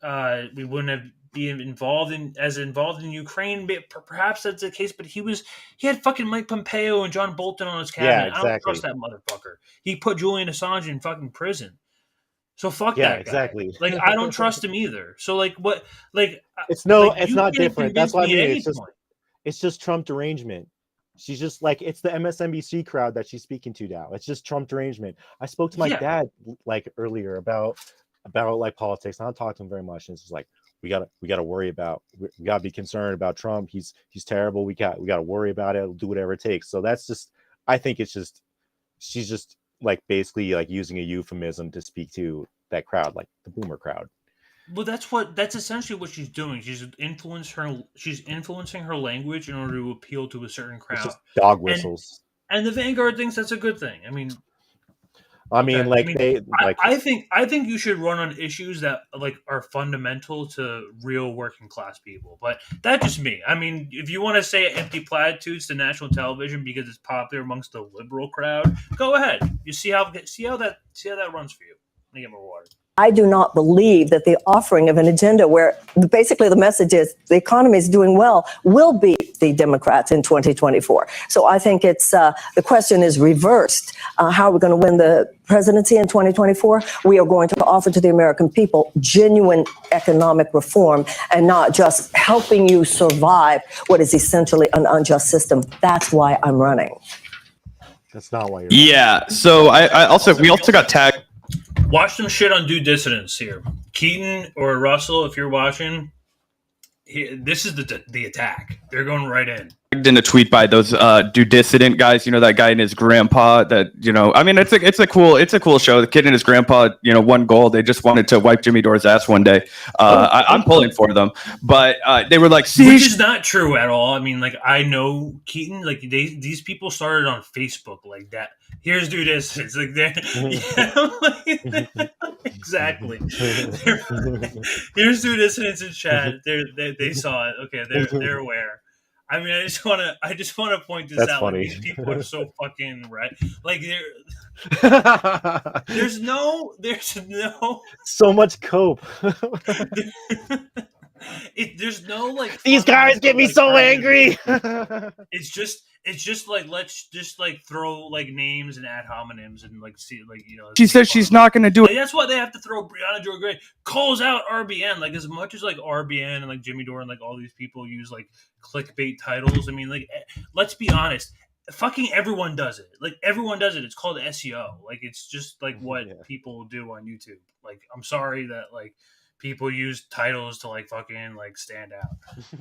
have been involved in Ukraine. But perhaps that's the case. But he had fucking Mike Pompeo and John Bolton on his cabinet.
Yeah, exactly.
I don't trust that motherfucker. He put Julian Assange in fucking prison. So fuck that guy.
Exactly.
Like I don't trust him either. So like what? Like
it's not different. That's what I mean. It's just Trump derangement. She's just like, it's the MSNBC crowd that she's speaking to now. It's just Trump derangement. I spoke to my dad like earlier about like politics. I don't talk to him very much. And it's just like, we gotta worry about, we gotta be concerned about Trump. He's terrible. We gotta worry about it. We'll do whatever it takes. So that's just, I think it's just, she's just like basically like using a euphemism to speak to that crowd, like the boomer crowd.
Well, that's essentially what she's doing. She's influencing her language in order to appeal to a certain crowd.
It's just dog whistles.
And the Vanguard thinks that's a good thing. I mean,
I mean,
Okay.
like
I mean,
they like
I think you should run on issues that like are fundamental to real working class people. But that's just me. I mean, if you want to say empty platitudes to national television because it's popular amongst the liberal crowd, go ahead. You see how that runs for you. Let me get more water.
I do not believe that the offering of an agenda where basically the message is the economy is doing well will beat the Democrats in 2024. So I think it's the question is reversed. How are we going to win the presidency in 2024? We are going to offer to the American people genuine economic reform and not just helping you survive what is essentially an unjust system. That's why I'm running.
that's not why you're
Yeah. So we also got tagged.
Watch some shit on Do Dissidents here. Keaton or Russell, if you're watching, this is the attack. They're going right in.
In a tweet by those Do Dissident guys, that guy and his grandpa. That I mean, it's a cool show. The kid and his grandpa, won gold. They just wanted to wipe Jimmy Dore's ass one day. I'm pulling for them, but they were like, "See,"
which is not true at all. I mean, like I know Keaton. Like these people started on Facebook like that. Here's Do Dissidents. Like exactly. Here's Do Dissidents in chat. They saw it. Okay, they're aware. I mean, I just want to point this
That's
out.
funny.
Like, these people are so fucking right. Like, there's no
so much cope.
there's no like.
These guys get me
like,
so
argument.
angry.
It's just like let's just like throw like names and ad hominems and like see like
she says she's not going to do it.
Like, that's why they have to throw Brianna Joy Gray calls out RBN. Like as much as like RBN and like Jimmy Dore and like all these people use like clickbait titles. I mean, like let's be honest. Fucking everyone does it. Like everyone does it. It's called SEO. Like it's just like what people do on YouTube. Like I'm sorry that like people use titles to like fucking like stand out.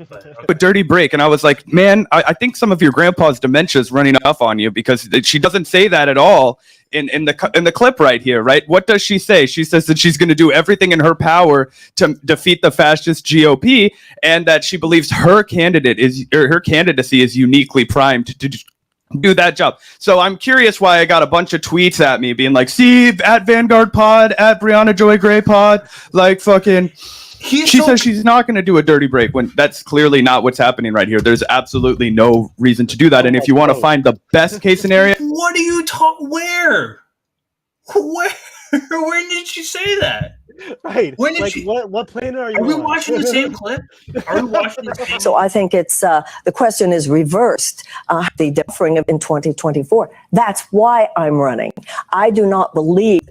But, okay.
A dirty break, and I was like, man, I think some of your grandpa's dementia is running off on you, because she doesn't say that at all in the clip right here, right? What does she say? She says that she's going to do everything in her power to defeat the fascist GOP, and that she believes her candidacy is uniquely primed to do that job. So I'm curious why I got a bunch of tweets at me being like, see, at Vanguard Pod, at Brianna Joy Gray Pod, like fucking she says she's not going to do a dirty break, when that's clearly not what's happening right here. There's absolutely no reason to do that. And if you want to find the best case scenario,
what are you where did she say that?
Right.
When did
like
she?
What planet are you?
Are we
on?
watching the same clip? Are we watching the same?
So I think it's the question is reversed. The offering in 2024. That's why I'm running. I do not believe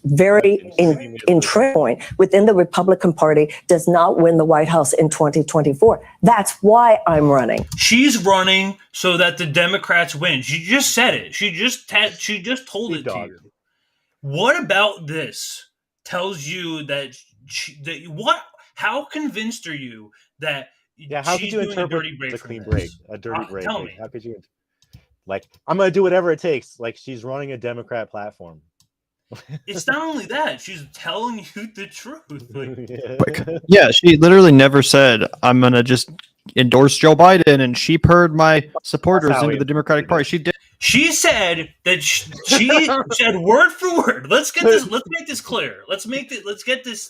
very entrenched point within the Republican Party does not win the White House in 2024. That's why I'm running.
She's running so that the Democrats win. She just said it. She just told it to you. What about this tells you that how convinced are you that
how could you interpret
a
clean break? A dirty break.
Tell me.
How could you I'm going to do whatever it takes. Like she's running a Democrat platform.
It's not only that, she's telling you the truth.
Yeah, she literally never said, I'm going to just endorse Joe Biden and sheep herd my supporters into the Democratic Party. She did.
She said that she said word for word. Let's make this clear. Let's set things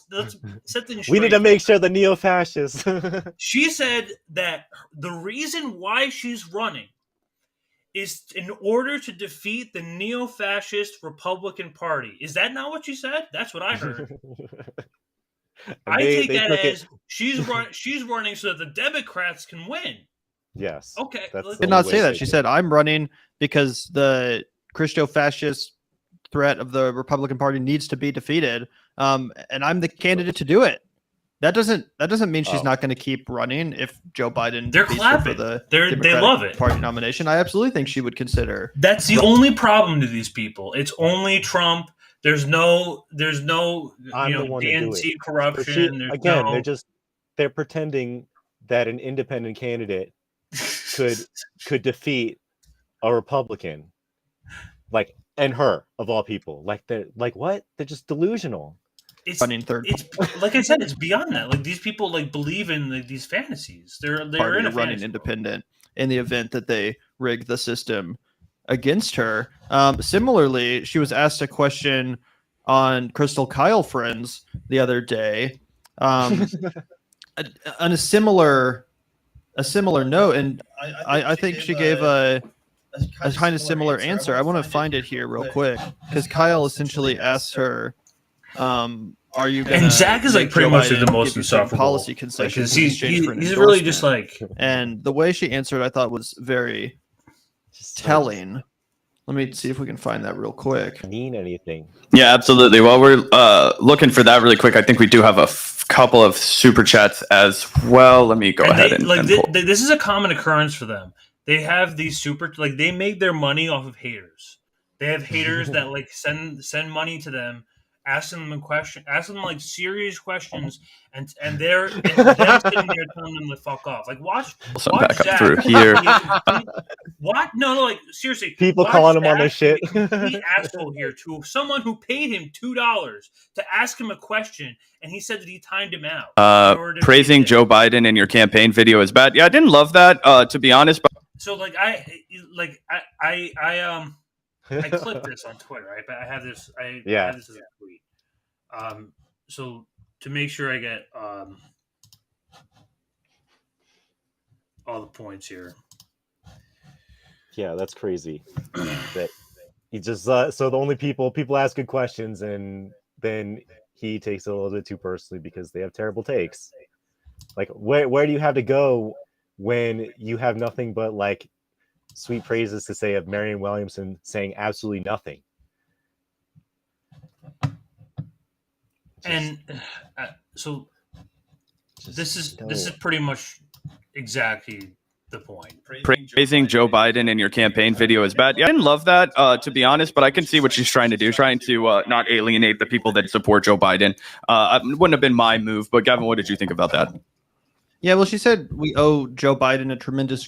straight.
We need to make sure the neo-fascists.
She said that the reason why she's running is in order to defeat the neo-fascist Republican Party. Is that not what you said? That's what I heard. I take that as she's running so that the Democrats can win.
Yes.
Okay.
Did not say that. She said, I'm running because the Christo-fascist threat of the Republican Party needs to be defeated. And I'm the candidate to do it. That doesn't mean she's not going to keep running if Joe Biden
they're clapping.
For the
they love it.
Party nomination. I absolutely think she would consider.
That's the only problem to these people. It's only Trump. There's no DNC corruption.
They're pretending that an independent candidate could defeat a Republican, and her of all people. They're what? They're just delusional.
It's running third. It's like I said, it's beyond that. Like these people believe in these fantasies. They're in a
running independent in the event that they rig the system against her. Similarly, she was asked a question on Crystal Kyle Friends the other day, on a similar note, and I think she gave a kind of similar answer. I want to find it here real quick because Kyle essentially asked her, "Are you gonna?"
And Zach is like pretty much the most insufferable
policy concessions in exchange for an
he's really just
endorsement.
like,
And the way she answered, I thought was very telling. Let me see if we can find that real quick.
Mean anything?
Yeah, absolutely. While we're looking for that really quick, I think we do have a couple of super chats as well. Let me go ahead and pull.
This is a common occurrence for them. They have these they make their money off of haters. They have haters that like send money to them, asking them like serious questions, and they're them sitting there telling them to fuck off. Like watch
back up
Zach.
through here.
What? No, like seriously.
People calling him on their shit.
He asshole here to someone who paid him $2 to ask him a question, and he said that he timed him out.
Praising Joe Biden in your campaign video is bad. Yeah, I didn't love that, to be honest. But
so like I clipped this on Twitter, right? But I have this. I have this as a tweet. So to make sure I get all the points here.
Yeah, that's crazy. That he just so the only people ask good questions, and then he takes it a little bit too personally because they have terrible takes. Like where do you have to go when you have nothing but like sweet praises to say of Marianne Williamson saying absolutely nothing?
And so this is pretty much exactly the point.
Praising Joe Biden in your campaign video is bad. Yeah, I didn't love that, to be honest, but I can see what she's trying to do, trying to not alienate the people that support Joe Biden. It wouldn't have been my move, but Gavin, what did you think about that?
Yeah, well, she said we owe Joe Biden a tremendous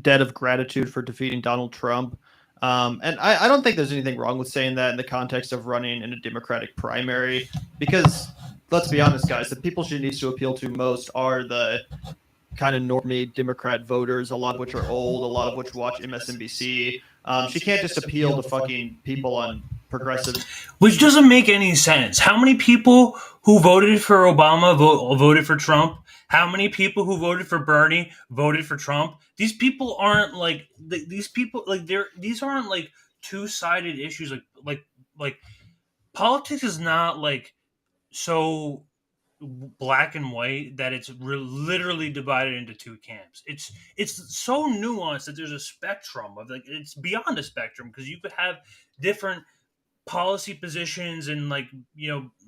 debt of gratitude for defeating Donald Trump. And I don't think there's anything wrong with saying that in the context of running in a Democratic primary, because let's be honest, guys, the people she needs to appeal to most are the kind of normie Democrat voters, a lot of which are old, a lot of which watch MSNBC. She can't just appeal to fucking people on progressive.
Which doesn't make any sense. How many people who voted for Obama voted for Trump? How many people who voted for Bernie voted for Trump? These people aren't like these aren't like two-sided issues. Like politics is not like so black and white that it's literally divided into two camps. It's so nuanced that there's a spectrum of like it's beyond a spectrum because you could have different policy positions and like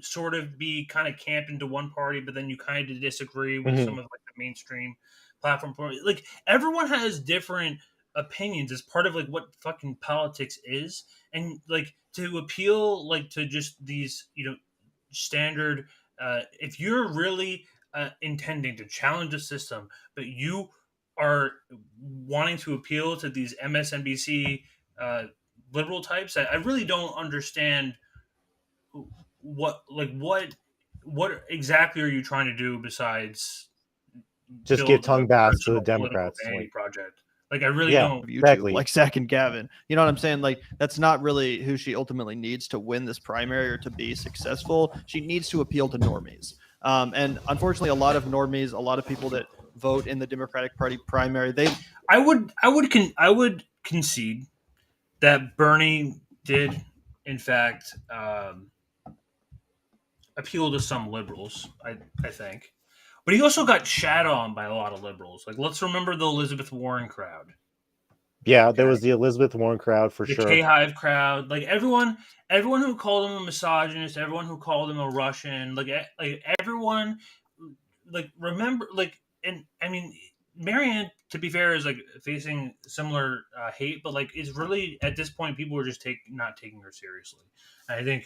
sort of be kind of camped into one party, but then you kind of disagree with some of like the mainstream platform. Like everyone has different opinions as part of like what fucking politics is, and like to appeal like to just these standard. If you're really intending to challenge the system, but you are wanting to appeal to these MSNBC liberal types, I really don't understand what exactly are you trying to do besides
just give tongue baths to the Democrats
project. Like I really don't.
YouTube, exactly. Like Zach and Gavin. You know what I'm saying? Like that's not really who she ultimately needs to win this primary or to be successful. She needs to appeal to normies. And unfortunately, a lot of normies, a lot of people that vote in the Democratic Party primary,
I would concede that Bernie did, in fact, appeal to some liberals. I think. But he also got shat on by a lot of liberals. Like, let's remember the Elizabeth Warren crowd.
Yeah, there was the Elizabeth Warren crowd for sure.
The K-Hive crowd. Like, everyone who called him a misogynist, everyone who called him a Russian, like everyone, like, remember, like, and, I mean, Marianne, to be fair, is, like, facing similar hate, but, like, it's really, at this point, people are just not taking her seriously. And I think...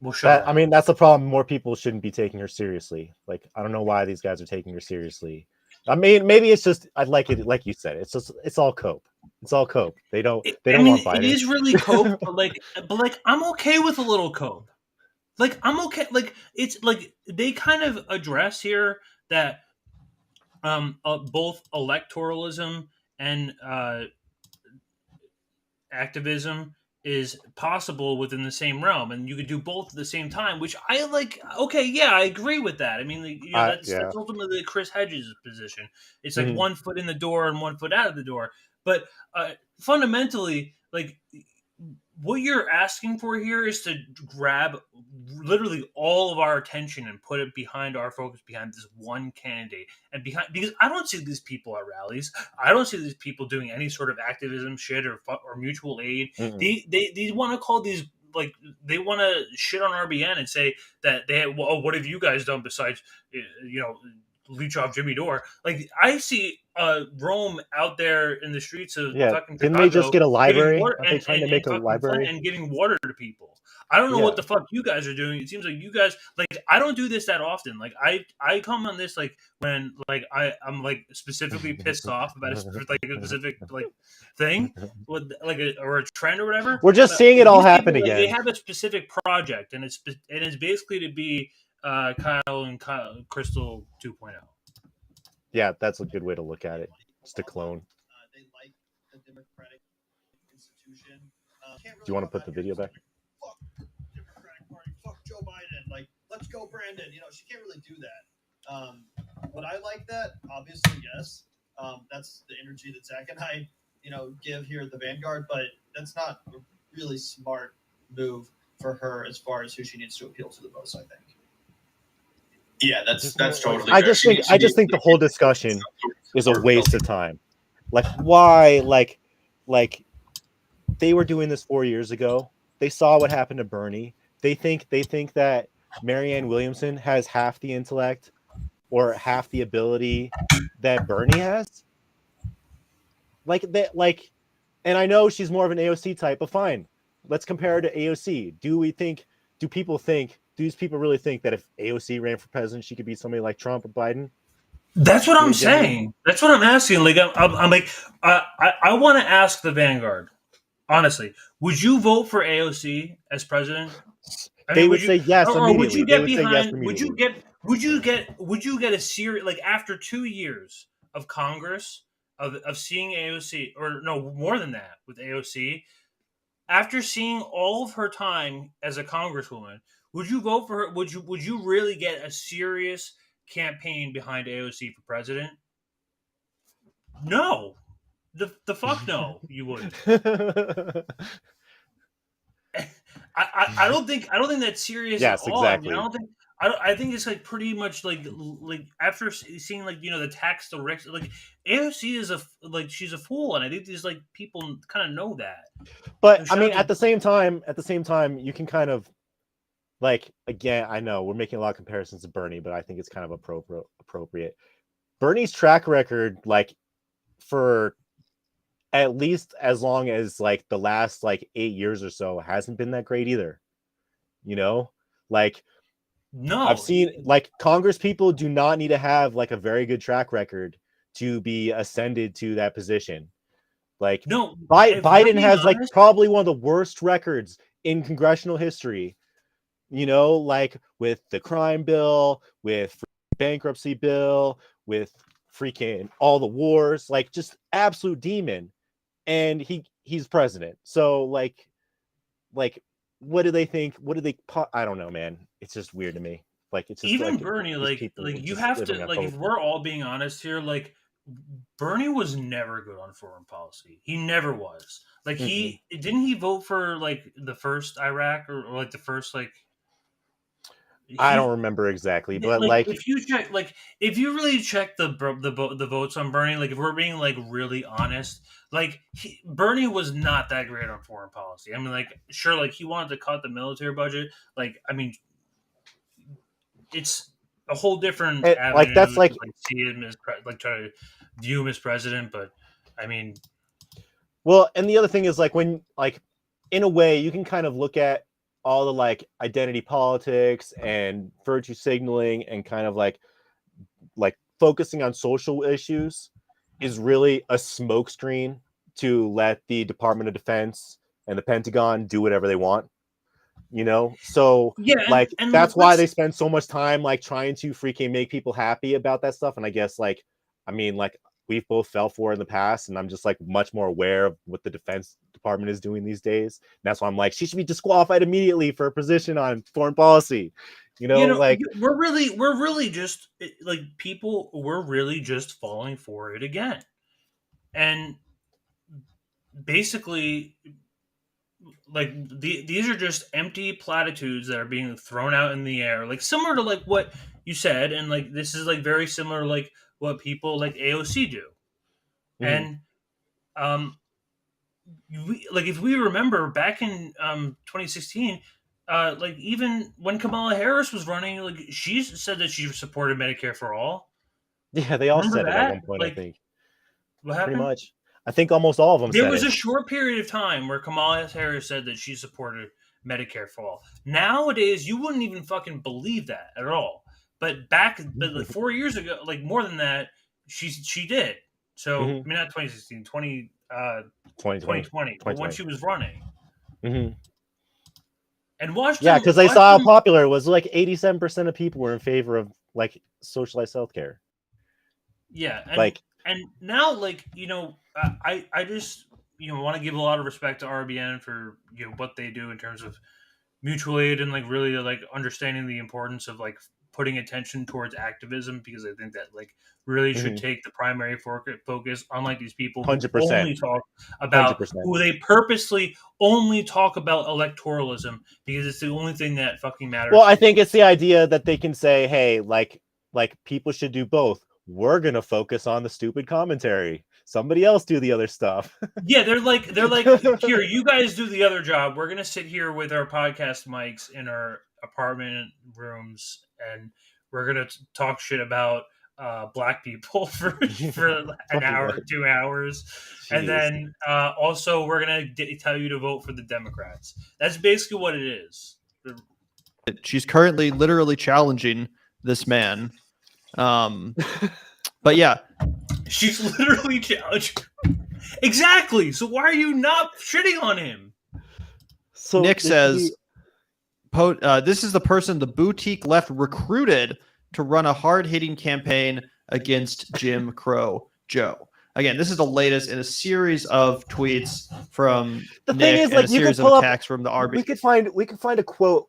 we'll show
I mean, that's the problem. More people shouldn't be taking her seriously. Like, I don't know why these guys are taking her seriously. I mean, maybe it's just I like it, like you said. It's all cope. It's all cope. They don't want Biden.
It is really cope, but I'm okay with a little cope. Like I'm okay. Like it's like they kind of address here that both electoralism and activism is possible within the same realm, and you could do both at the same time, which I like. Okay, yeah, I agree with that. I mean, that's ultimately Chris Hedges' position. It's like 1 foot in the door and 1 foot out of the door. But fundamentally, like, what you're asking for here is to grab literally all of our attention and put it behind our focus behind this one candidate, and because I don't see these people at rallies. I don't see these people doing any sort of activism shit or mutual aid. They want to call these, like, they want to shit on RBN and say that what have you guys done besides leech off Jimmy Dore? Like, I see Rome out there in the streets of fucking Chicago.
Didn't they just get a library? Are they trying to make a library
and giving water to people? I don't know what the fuck you guys are doing. It seems like you guys, like, I don't do this that often. Like, I come on this like when like I'm like specifically pissed off about a specific like thing with like or a trend or whatever.
We're just seeing it all happen again.
They have a specific project, and it's basically to be Kyle and Crystal 2.0.
Yeah, that's a good way to look at it. Just a clone.
They like the Democratic institution.
Do you want to put the video back?
Fuck Democratic Party. Fuck Joe Biden. Like, let's go, Brandon. She can't really do that. Would I like that? Obviously, yes. That's the energy that Zach and I, give here at the Vanguard. But that's not a really smart move for her as far as who she needs to appeal to the most, I think.
Yeah, that's totally.
I just think the whole discussion is a waste of time. Like, why? Like they were doing this 4 years ago. They saw what happened to Bernie. They think that Marianne Williamson has half the intellect or half the ability that Bernie has. Like that. Like, and I know she's more of an AOC type, but fine. Let's compare her to AOC. Do people think? Do these people really think that if AOC ran for president, she could be somebody like Trump or Biden?
That's what I'm saying. That's what I'm asking. Like, I'm like, I want to ask the Vanguard, honestly, would you vote for AOC as president?
They would say yes immediately.
Or would you get behind? Would you get a serious, like, after 2 years of Congress of seeing AOC, or no, more than that with AOC, after seeing all of her time as a congresswoman, would you vote for her? Would you really get a serious campaign behind AOC for president? No. The fuck no, you wouldn't. I don't think that's serious at all.
Exactly.
I think it's like pretty much like after seeing the tax direction, like AOC is she's a fool, and I think these people kind of know that.
But I mean, at the same time, you can kind of again, I know we're making a lot of comparisons to Bernie, but I think it's kind of appropriate. Bernie's track record, for at least as long as the last 8 years or so, hasn't been that great either. No, I've seen Congress people do not need to have a very good track record to be ascended to that position.
No,
Biden has probably one of the worst records in congressional history. With the crime bill, with bankruptcy bill, with freaking all the wars, just absolute demon. And he's president. So what do they think? I don't know, man. It's just weird to me. It's just
even Bernie, you have to if we're all being honest here, Bernie was never good on foreign policy. He never was. He didn't he vote for the first Iraq or the first
I don't remember exactly, but
if you check, if you really check the votes on Bernie, if we're being really honest, Bernie was not that great on foreign policy. I mean, sure, he wanted to cut the military budget. I mean, it's a whole different avenue.
That's
see him as try to view him as president, but I mean,
well, and the other thing is when in a way you can kind of look at all the identity politics and virtue signaling and kind of focusing on social issues is really a smokescreen to let the Department of Defense and the Pentagon do whatever they want. So
yeah, and
that's why they spend so much time trying to freaking make people happy about that stuff. And I guess I mean we've both fell for in the past, and I'm just like much more aware of what the Defense Department is doing these days. And that's why I'm like, she should be disqualified immediately for a position on foreign policy. Like
we're really just like people. We're really just falling for it again, and basically, like these are just empty platitudes that are being thrown out in the air, like similar to like what you said, and like this is like very similar to like what people like AOC do, and if we remember back in 2016. Like even when Kamala Harris was running, like she said that she supported Medicare for all.
Yeah, they all
Remember
said it
that?
at one point.
Like,
I think
what happened?
pretty much. I think almost all of them.
There was a short period of time where Kamala Harris said that she supported Medicare for all. Nowadays, you wouldn't even fucking believe that at all. But like 4 years ago, like more than that, she did. So I mean, not 2016, 2020, but when she was running. And
yeah, because they saw how popular it was. Like 87% of people were in favor of like socialized healthcare.
Yeah, and now like I just want to give a lot of respect to RBN for what they do in terms of mutual aid and like really like understanding the importance of like putting attention towards activism, because I think that like really should take the primary focus, unlike these people who
100%.
only talk about
100%.
who they purposely only talk about electoralism because it's the only thing that fucking matters.
Well, I think it's the idea that they can say, hey, like people should do both. We're gonna focus on the stupid commentary. Somebody else do the other stuff.
Yeah, they're like here, you guys do the other job. We're gonna sit here with our podcast mics in our apartment rooms, and we're gonna talk shit about black people for an hour, 2 hours. Jeez. And then also we're gonna tell you to vote for the Democrats. That's basically what it is.
She's currently literally challenging this man. But yeah,
she's literally challenging. Exactly. So why are you not shitting on him?
So Nick says, this is the person the boutique left recruited to run a hard-hitting campaign against Jim Crow Joe. Again, this is the latest in a series of tweets from Nick
thing is, like,
and a series of attacks from the RB.
We could find a quote.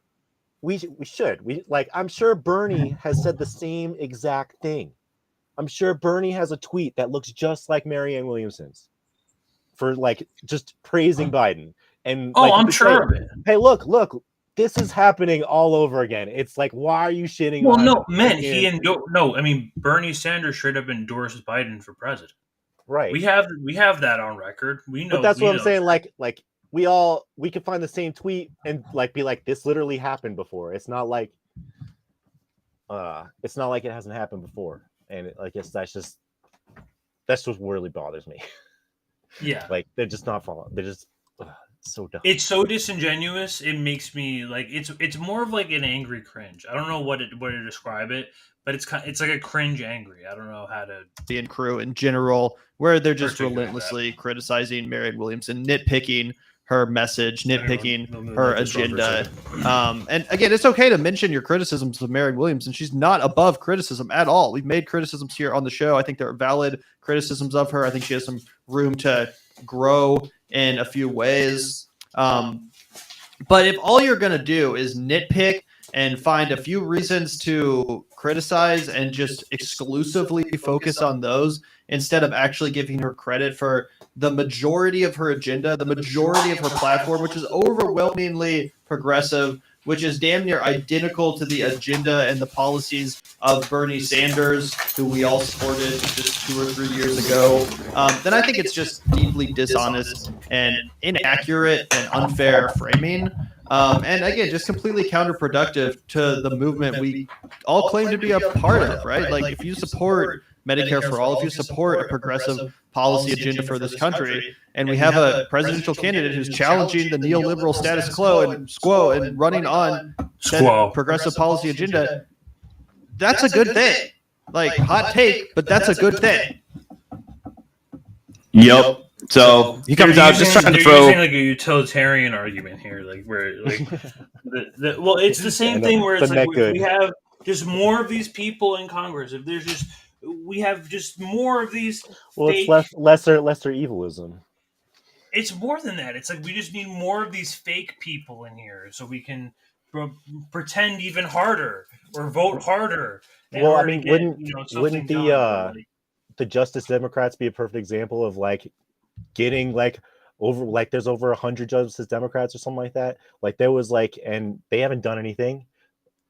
We I'm sure Bernie has said the same exact thing. I'm sure Bernie has a tweet that looks just like Marianne Williamson's for like just praising Biden. And
I'm sure of it.
Hey, look, this is happening all over again. It's like, why are you shitting on?
Well, no, I mean, Bernie Sanders should have endorsed Biden for president.
Right.
We have that on record. We know.
But that's what I'm saying. Like we could find the same tweet and like be like, this literally happened before. It's not like it hasn't happened before. And I guess that's just what really bothers me.
Yeah.
Like they're just not following. They're just so dumb.
It's so disingenuous. It makes me like it's more of like an angry cringe. I don't know what to describe it, but it's like a cringe angry. I don't know how to.
The crew in general, where they're just relentlessly criticizing Marianne Williamson, nitpicking her message, nitpicking her agenda. And again, it's okay to mention your criticisms of Marianne Williamson. She's not above criticism at all. We've made criticisms here on the show. I think there are valid criticisms of her. I think she has some room to grow in a few ways. But if all you're going to do is nitpick and find a few reasons to criticize and just exclusively focus on those instead of actually giving her credit for the majority of her agenda, the majority of her platform, which is overwhelmingly progressive, which is damn near identical to the agenda and the policies of Bernie Sanders, who we all supported just 2 or 3 years ago, then I think it's just deeply dishonest and inaccurate and unfair framing. And again, just completely counterproductive to the movement we all claim to be a part of, right? Like if you support Medicare for all, if you support a progressive policy agenda for this country, and we have a presidential candidate who's challenging the neoliberal status quo and running on that progressive policy agenda, that's a good thing. Like, hot take, but that's a good thing.
Yep. So he comes out just trying to throw
using like a utilitarian argument here, like where like well, it's the same thing where it's like we have just more of these people in Congress. If there's just we have just more of these.
Well,
fake,
it's lesser evilism.
It's more than that. It's like we just need more of these fake people in here so we can pretend even harder or vote harder.
Well, I mean,
get,
wouldn't the Justice Democrats be a perfect example of like getting like over, like there's over 100 Justice Democrats or something like that. Like there was like, and they haven't done anything.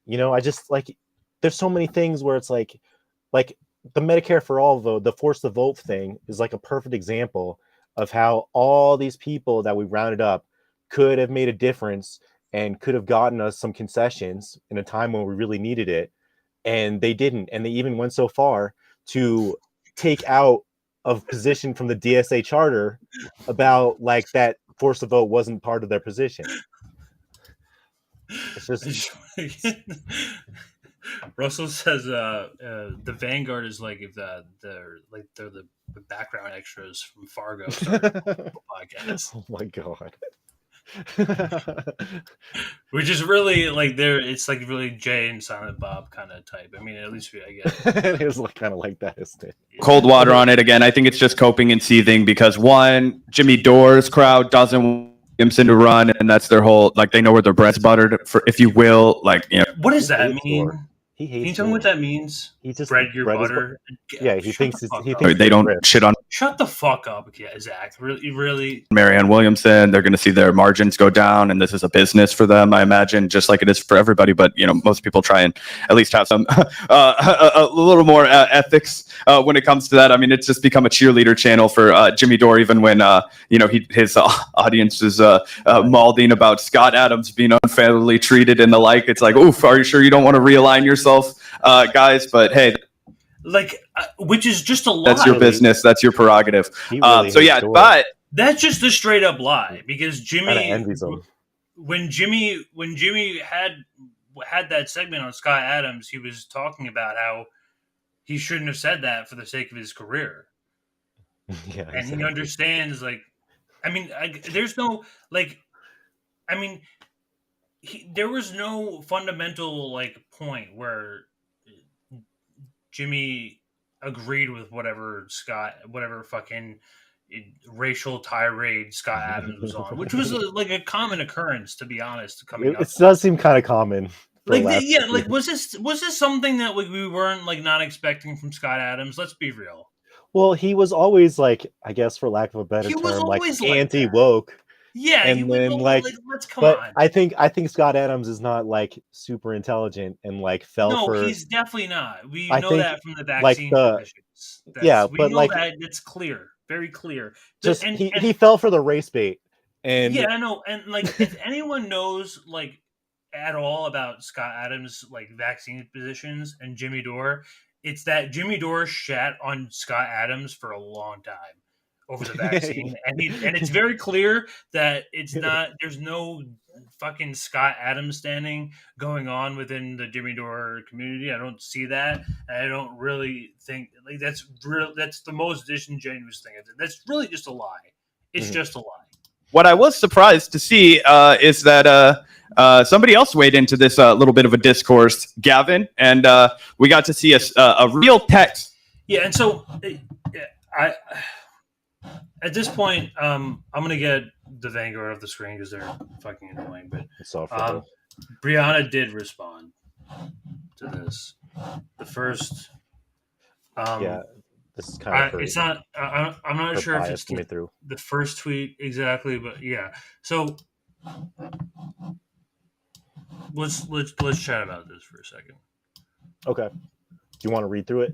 I just like, there's so many things where it's like the Medicare for All vote, the force to vote thing is like a perfect example of how all these people that we rounded up could have made a difference and could have gotten us some concessions in a time when we really needed it. And they didn't. And they even went so far to take out a position from the DSA charter about like that force to vote wasn't part of their position. It's just
Russell says the Vanguard is like if they're the background extras from Fargo podcast.
Oh my god.
Which is really like it's like really Jay and Silent Bob kind of type. I mean, at least I guess
it is kind of like that, isn't it?
Cold water on it again. I think it's just coping and seething because one, Jimmy Dore's crowd doesn't want Williamson to run, and that's their whole like they know where their bread's buttered, for if you will. Like,
what does that mean?
He hates.
Can you tell me what that means?
He just
bread your butter.
Yeah, he thinks
they don't shit on.
Shut the fuck up, Zach. Really.
Marianne Williamson. They're going to see their margins go down, and this is a business for them, I imagine, just like it is for everybody. But most people try and at least have some a little more ethics when it comes to that. I mean, it's just become a cheerleader channel for Jimmy Dore, even when his audience is mauling about Scott Adams being unfairly treated and the like. It's like, oof, are you sure you don't want to realign yourself, guys? But hey,
which is just a lie.
That's your business. That's your prerogative. But
that's just a straight up lie because Jimmy,
envies him.
when Jimmy had that segment on Scott Adams, he was talking about how he shouldn't have said that for the sake of his career.
Yeah,
and exactly. He understands, like, I mean, there's no, like, I mean, there was no fundamental, like, point where Jimmy agreed with whatever fucking racial tirade Scott Adams was on, which was like a common occurrence, to be honest.
It does seem kind of common.
Was this something that we weren't like not expecting from Scott Adams? Let's be real.
Well, he was always like, I guess for lack of a better term, like anti-woke.
Yeah,
and then
let's come on.
I think Scott Adams is not like super intelligent and like fell for.
No, he's definitely not. We know that from the vaccine issues. It's clear, very clear.
He fell for the race bait, and
yeah, I know. And like, if anyone knows like at all about Scott Adams like vaccine positions and Jimmy Dore, it's that Jimmy Dore shat on Scott Adams for a long time over the vaccine, and it's very clear that it's not. There's no fucking Scott Adams standing going on within the Jimmy Dore community. I don't see that, and I don't really think like that's real. That's the most disingenuous thing. That's really just a lie. It's just a lie.
What I was surprised to see is that somebody else weighed into this little bit of a discourse, Gavin, and we got to see a real text.
Yeah, and so at this point, I'm gonna get the Vanguard off the screen because they're fucking annoying. But Brianna did respond to this. The first,
this is kind of.
It's not. I'm not sure if it's
through
the first tweet exactly, but yeah. So let's chat about this for a second.
Okay. Do you want to read through it?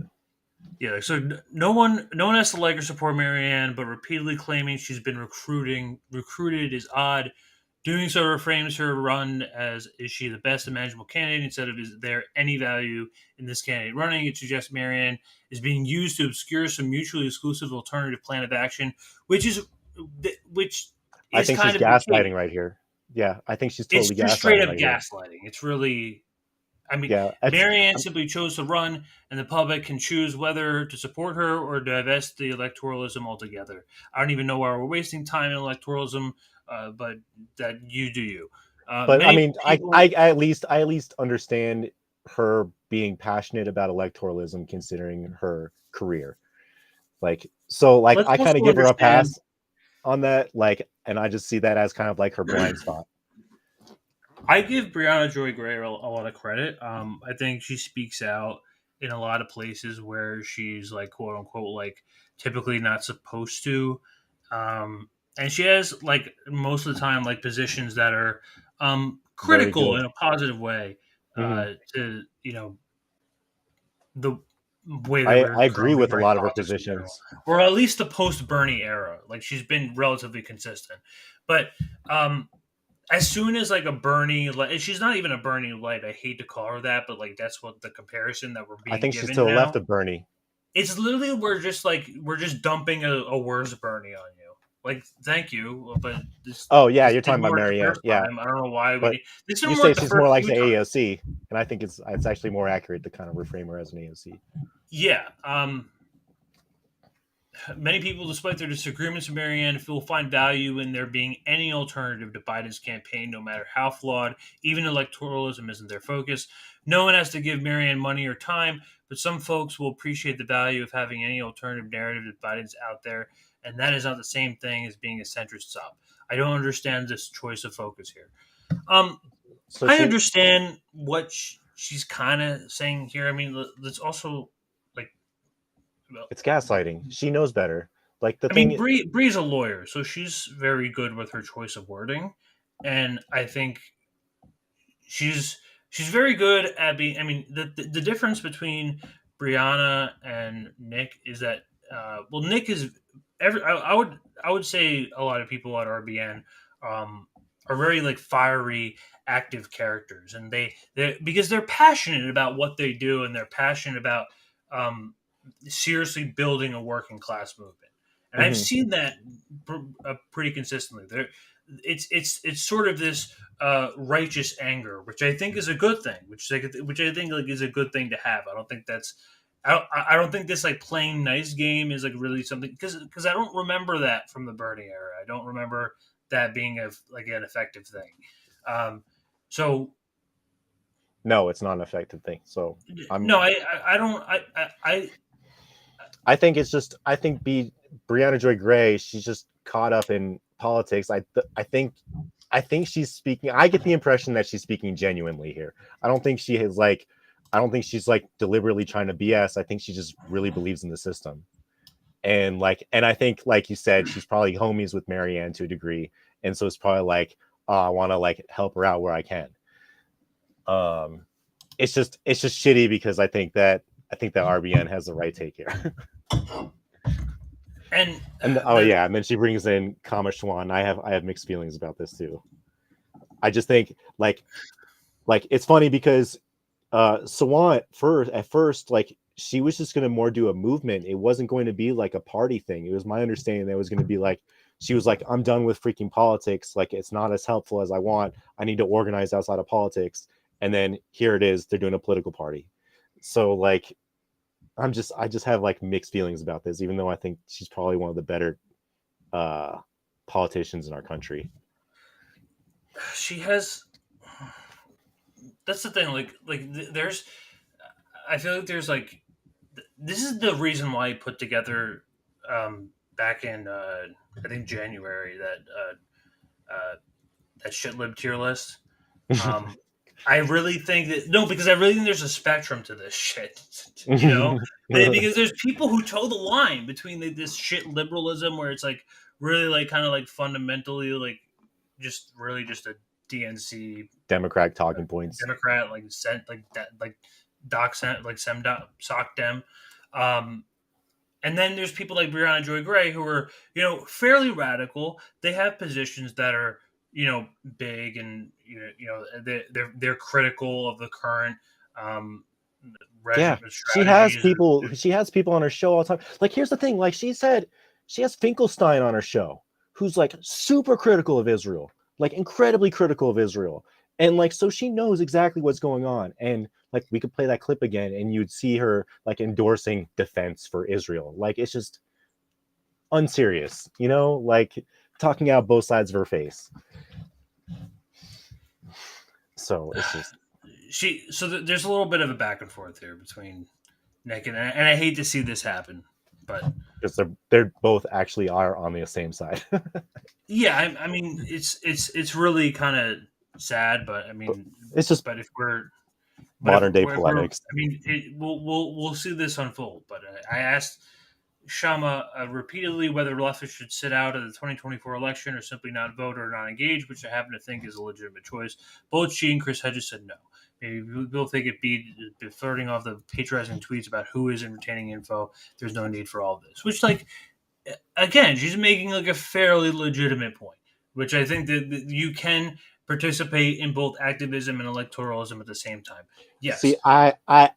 Yeah, so no one has to like or support Marianne, but repeatedly claiming she's been recruited is odd. Doing so reframes her run as, is she the best imaginable candidate instead of is there any value in this candidate running? It suggests Marianne is being used to obscure some mutually exclusive alternative plan of action, which is
I think she's gaslighting right here. Yeah, I think she's totally gaslighting.
It's straight up gaslighting. It's really... I mean, Marianne simply chose to run, and the public can choose whether to support her or divest the electoralism altogether. I don't even know why we're wasting time in electoralism, but that you do you.
But I mean, I at least understand her being passionate about electoralism considering her career. Like, so like
Let's
I kind
also
of give her a
understand-
pass on that, like, and I just see that as kind of like her blind spot.
I give Brianna Joy Gray a lot of credit. I think she speaks out in a lot of places where she's like quote unquote like typically not supposed to. And she has like most of the time like positions that are critical
good.
in a positive way to the way that we're
I agree
currently
with a
running
lot of her
politics in general.
positions.
Or at least the post Bernie era. Like she's been relatively consistent, but as soon as like a Bernie, like she's not even a Bernie light. I hate to call her that, but like that's what the comparison that we're being.
I think
given
she's to the
now.
left of Bernie.
It's literally we're just dumping a worse Bernie on you. Like, thank you, but this.
Oh yeah,
this
you're talking
didn't
about
work the
Marianne.
first
Yeah,
time. I don't know why.
but
This
you
didn't
say
work the
she's
first
more like the
few times.
AOC, and I think it's actually more accurate to kind of reframe her as an AOC.
Yeah. Many people, despite their disagreements with Marianne, will find value in there being any alternative to Biden's campaign, no matter how flawed. Even electoralism isn't their focus. No one has to give Marianne money or time, but some folks will appreciate the value of having any alternative narrative that Biden's out there, and that is not the same thing as being a centrist stop. I don't understand this choice of focus here.
So
I understand what she's kind of saying here. I mean, let's also
it's gaslighting. She knows better. Like the
I
thing.
mean, Bree's a lawyer, so she's very good with her choice of wording, and I think she's very good at being. I mean, the difference between Brianna and Nick is that Nick is I would say a lot of people at RBN are very like fiery, active characters, and they because they're passionate about what they do, and they're passionate about seriously building a working class movement. And I've seen that pretty consistently. It's sort of this righteous anger, which I think is a good thing. Which I think like is a good thing to have. I don't think that's. I don't think this like playing nice game is like really something because I don't remember that from the Bernie era. I don't remember that being an effective thing. So
no, it's not an effective thing. So
I don't.
I think it's just Brianna Joy Gray. She's just caught up in politics. I think she's speaking. I get the impression that she's speaking genuinely here. I don't think she has like. I don't think she's like deliberately trying to BS. I think she just really believes in the system, and I think like you said, she's probably homies with Marianne to a degree, and so it's probably like, oh, I want to like help her out where I can. It's just shitty because I think that RBN has the right take here. and yeah, and then she brings in Kama Schwan. I have mixed feelings about this too. I just think like it's funny because Sawant at first like she was just going to more do a movement. It wasn't going to be like a party thing. It was my understanding that it was going to be like she was like, I'm done with freaking politics. Like it's not as helpful as I want. I need to organize outside of politics. And then here it is, they're doing a political party. So like I just have like mixed feelings about this, even though I think she's probably one of the better politicians in our country.
She has. That's the thing. There's. I feel like there's like. This is the reason why I put together, back in I think January that shit lib tier list. I really think because I really think there's a spectrum to this shit, you know, because there's people who toe the line between this shit liberalism where it's like really like kind of like fundamentally like just really just a DNC
Democrat talking points,
Democrat like that like doc like sem soc dem, and then there's people like Brianna Joy Gray who are fairly radical. They have positions that are big and they're critical of the current regime.
Yeah, she has people on her show all the time. Like here's the thing, like she said she has Finkelstein on her show who's like super critical of Israel, like incredibly critical of Israel, and like so she knows exactly what's going on. And like we could play that clip again and you'd see her like endorsing defense for Israel. Like it's just unserious, like talking out both sides of her face. So it's just
there's a little bit of a back and forth here between Nick and I hate to see this happen, but
because they're both actually are on the same side.
yeah, I mean it's really kind of sad, but I mean
It's just
but if we're
modern day polemics.
I mean, we'll see this unfold. But I asked Shama repeatedly whether leftists should sit out of the 2024 election or simply not vote or not engage, which I happen to think is a legitimate choice. Both she and Chris Hedges said no. Maybe people think it'd be flirting off the patronizing tweets about who isn't retaining info. There's no need for all of this. Which, like, again, she's making like a fairly legitimate point, which I think that you can participate in both activism and electoralism at the same time. Yes.
See, I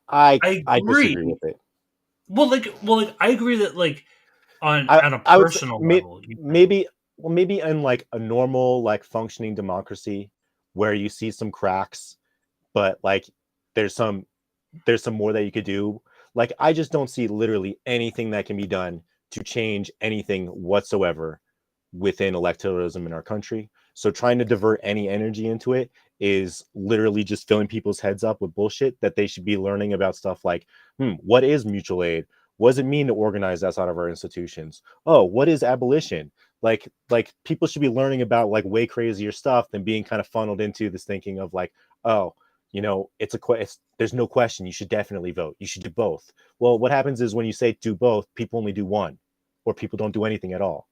agree.
disagree with it.
Well, I agree that like on a personal level,
maybe in like a normal like functioning democracy where you see some cracks, but like there's some more that you could do. Like I just don't see literally anything that can be done to change anything whatsoever within electoralism in our country. So trying to divert any energy into it is literally just filling people's heads up with bullshit that they should be learning about stuff like, what is mutual aid? What does it mean to organize outside of our institutions? Oh, what is abolition? Like people should be learning about like way crazier stuff than being kind of funneled into this thinking of like, oh, you know, there's no question. You should definitely vote. You should do both. Well, what happens is when you say do both, people only do one, or people don't do anything at all.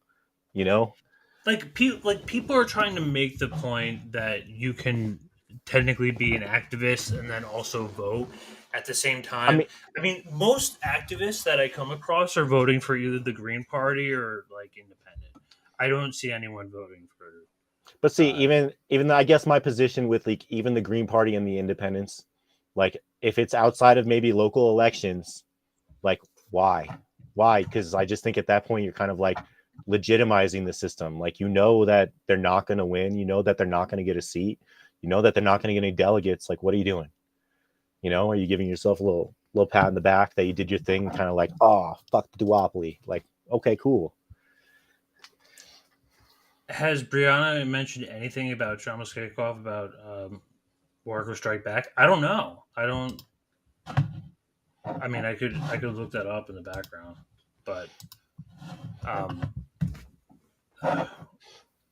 You know,
people are trying to make the point that you can technically be an activist and then also vote at the same time. I mean, most activists that I come across are voting for either the Green Party or like independent. I don't see anyone voting for.
But see, even though I guess my position with like even the Green Party and the independents, like if it's outside of maybe local elections, like why? Because I just think at that point you're kind of like legitimizing the system. Like, you know that they're not going to win. You know that they're not going to get a seat. You know that they're not going to get any delegates. Like, what are you doing? You know, are you giving yourself a little pat in the back that you did your thing, kind of like, oh, fuck the duopoly. Like, okay, cool.
Has Brianna mentioned anything about John Moskalekoff about Worker Strike Back? I don't know. I mean, I could look that up in the background, but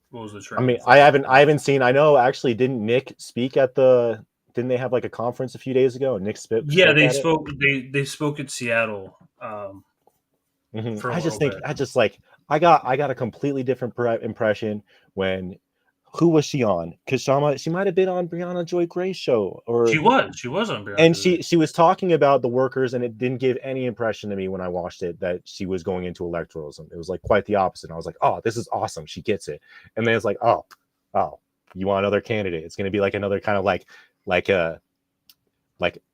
what was the trend?
I mean, I haven't seen. I know actually, didn't Nick speak at the? Didn't they have like a conference a few days ago? Nick spoke.
Yeah, they spoke. They spoke at Seattle. For
I got a completely different impression when. Who was she on? Because she might have been on Brianna Joy Gray's show, or
she was on Brianna.
And she was talking about the workers, and it didn't give any impression to me when I watched it that she was going into electoralism. It was like quite the opposite. I was like, oh, this is awesome. She gets it. And then it's like, oh, you want another candidate? It's going to be like another kind of like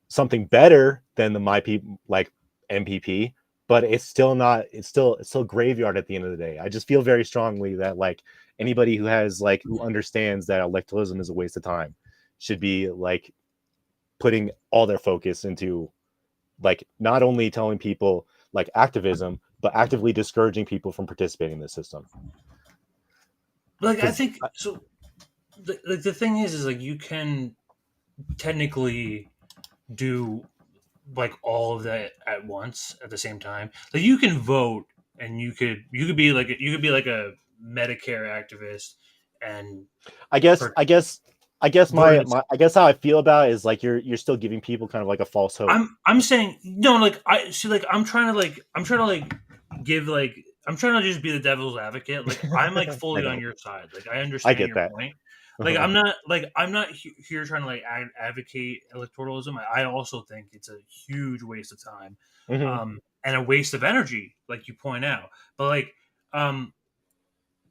something better than the My People like MPP, but it's still not. It's still graveyard at the end of the day. I just feel very strongly that like. Anybody who understands that electoralism is a waste of time should be like putting all their focus into like not only telling people like activism, but actively discouraging people from participating in the system.
Like, I think so. The thing is like you can technically do like all of that at once at the same time. Like you can vote and you could be like a Medicare activist, and I guess
how I feel about it is like you're still giving people kind of like a false hope.
I'm saying no, like I'm trying to just be the devil's advocate. Like I'm like fully on your side. Like I understand your point. Like I'm not here trying to like advocate electoralism. I also think it's a huge waste of time, and a waste of energy, like you point out. But like,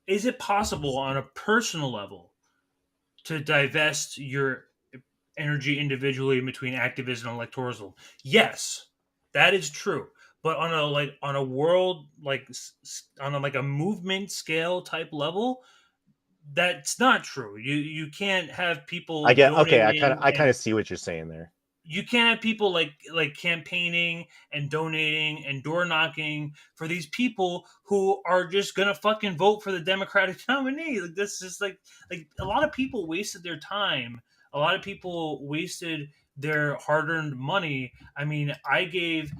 is it possible on a personal level to divest your energy individually between activism and electoralism? Yes, that is true. But on a world on a movement scale type level, that's not true. You can't have people.
I kind of see what you're saying there.
You can't have people like campaigning and donating and door knocking for these people who are just gonna fucking vote for the Democratic nominee. Like this is like a lot of people wasted their time. A lot of people wasted their hard-earned money. I mean, I gave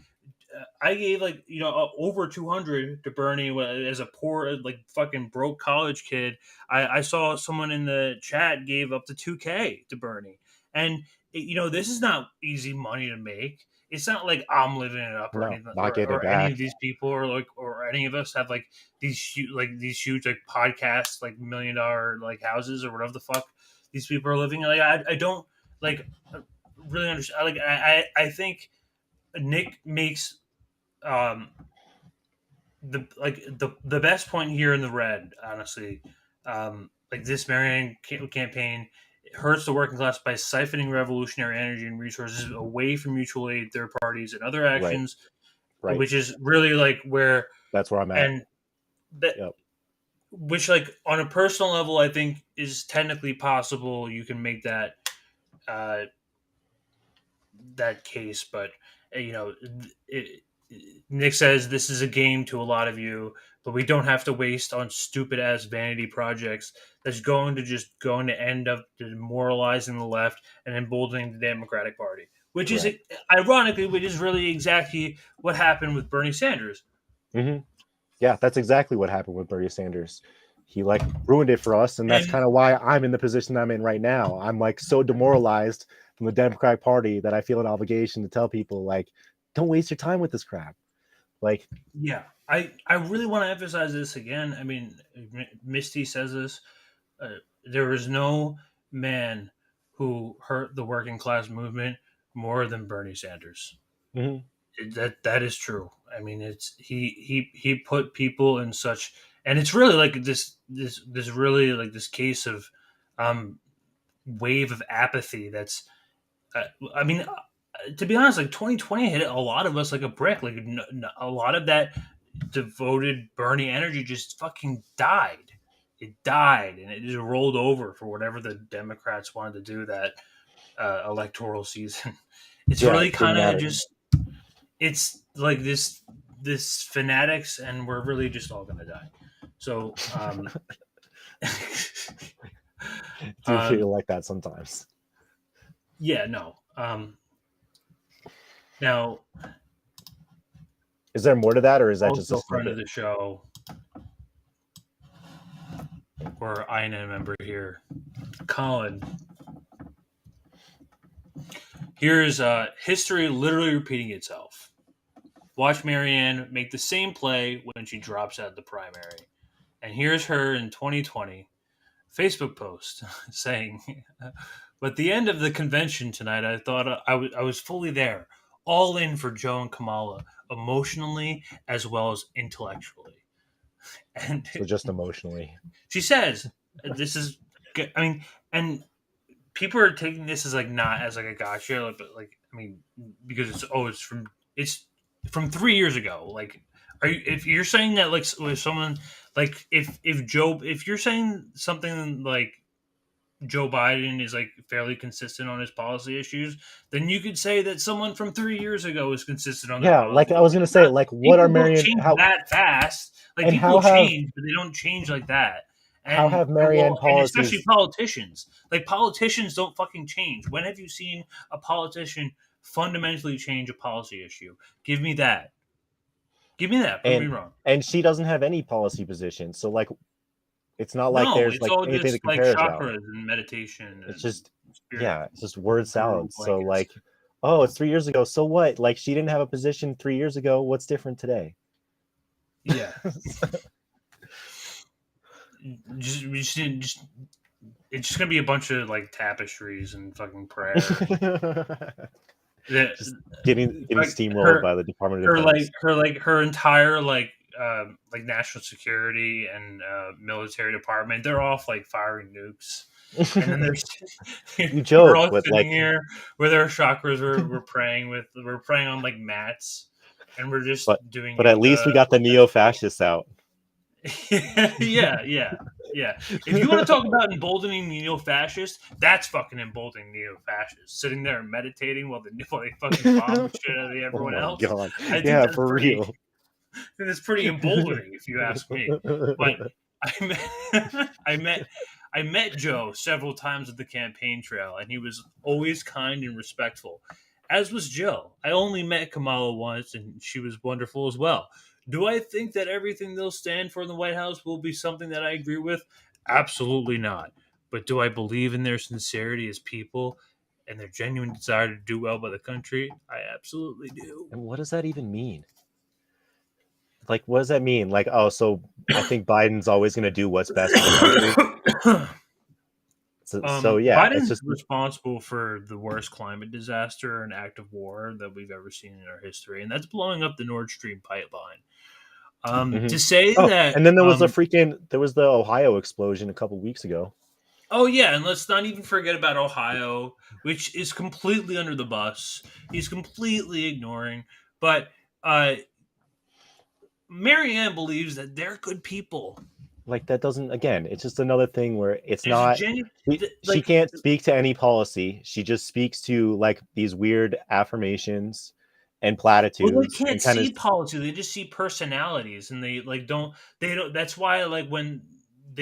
like, you know, over 200 to Bernie as a poor, like fucking broke college kid. I saw someone in the chat gave up to 2K to Bernie, and you know, this is not easy money to make. It's not like I'm living it up or
No,
anything,
not getting it
or any
back.
of these people, or any of us have like these huge like podcasts, like $1 million like houses or whatever the fuck these people are living in. Like I don't like really understand. Like I think Nick makes the best point here in the red, honestly. Like this Marianne campaign hurts the working class by siphoning revolutionary energy and resources away from mutual aid, third parties, and other actions,
Right.
which is really like where
That's where I'm at.
and that,
Yep.
which like on a personal level, I think is technically possible. You can make that that case, but you know, Nick says this is a game to a lot of you, but we don't have to waste on stupid ass vanity projects that's going to end up demoralizing the left and emboldening the Democratic Party, which is ironically, which is really exactly what happened with Bernie Sanders.
Mm-hmm. Yeah, that's exactly what happened with Bernie Sanders. He like ruined it for us, and that's kind of why I'm in the position I'm in right now. I'm like so demoralized from the Democratic Party that I feel an obligation to tell people like, don't waste your time with this crap. Like,
yeah, I really want to emphasize this again. I mean, Misty says this. There is no man who hurt the working class movement more than Bernie Sanders.
mm-hmm.
That is true. I mean, it's he put people in such, and it's really like this really like this case of wave of apathy. That's I mean, to be honest, like 2020 hit a lot of us like a brick. Like a lot of that devoted Bernie energy just fucking died. It died, and it just rolled over for whatever the Democrats wanted to do that electoral season. It's really kind of just, it's like this fanatics, and we're really just all gonna die. So,
do you feel like that sometimes?
Yeah, no. Now,
is there more to that, or is that just
a friend of the show, or INA member here, Colin? Here's history literally repeating itself. Watch Marianne make the same play when she drops out of the primary. And here's her in 2020, Facebook post saying, but at the end of the convention tonight, I thought I was fully there, all in for Joe and Kamala, emotionally as well as intellectually. And
so just emotionally. She
says, this is, I mean, and people are taking this as like not as like a gotcha, but like, I mean, because it's from 3 years ago. Like, if you're saying that like with someone like if you're saying something like Joe Biden is like fairly consistent on his policy issues, then you could say that someone from 3 years ago is consistent on.
Yeah, like I was gonna say, like what are Marianne?
How that fast? Like people change, but they don't change like that. And,
how have Marianne policies?
And especially politicians. Like politicians don't fucking change. When have you seen a politician fundamentally change a policy issue? Give me that. Give me that. Prove me wrong.
And she doesn't have any policy position, so like, it's not like there's like anything to compare
like chakras and meditation.
It's just it's just word salad. So like, oh, it's 3 years ago. So what? Like she didn't have a position 3 years ago. What's different today?
Yeah. just it's just gonna be a bunch of like tapestries and fucking prayer.
Just getting like steamrolled by the Department of Defense.
Her entire like national security and military department, they're off like firing nukes. And then there's
you joke,
we're all
but
sitting
like
here with our chakras. We're praying we're praying on like mats, and we're just doing.
But at least we got the neo-fascists out.
yeah. If you want to talk about emboldening neo-fascists, that's fucking emboldening neo-fascists. Sitting there and meditating while they fucking bomb the shit out of everyone else.
God. Yeah, for real.
It's pretty emboldening, if you ask me. But I I met Joe several times at the campaign trail, and he was always kind and respectful, as was Jill. I only met Kamala once, and she was wonderful as well. Do I think that everything they'll stand for in the White House will be something that I agree with? Absolutely not. But do I believe in their sincerity as people and their genuine desire to do well by the country? I absolutely do.
And what does that even mean? Like, what does that mean? Like, oh, so I think Biden's always going to do what's best for the country. So yeah,
Biden's
it's just
responsible for the worst climate disaster and act of war that we've ever seen in our history, and that's blowing up the Nord Stream pipeline. To say that,
and then there was the Ohio explosion a couple weeks ago.
Oh yeah, and let's not even forget about Ohio, which is completely under the bus. He's completely ignoring. But Marianne believes that they're good people.
Like, that doesn't, again, it's just another thing where it's
There's
not,
she
she can't speak to any policy. She just speaks to like these weird affirmations and platitudes.
Well, they can't
and
see policy; they just see personalities, and they don't. That's why, like, when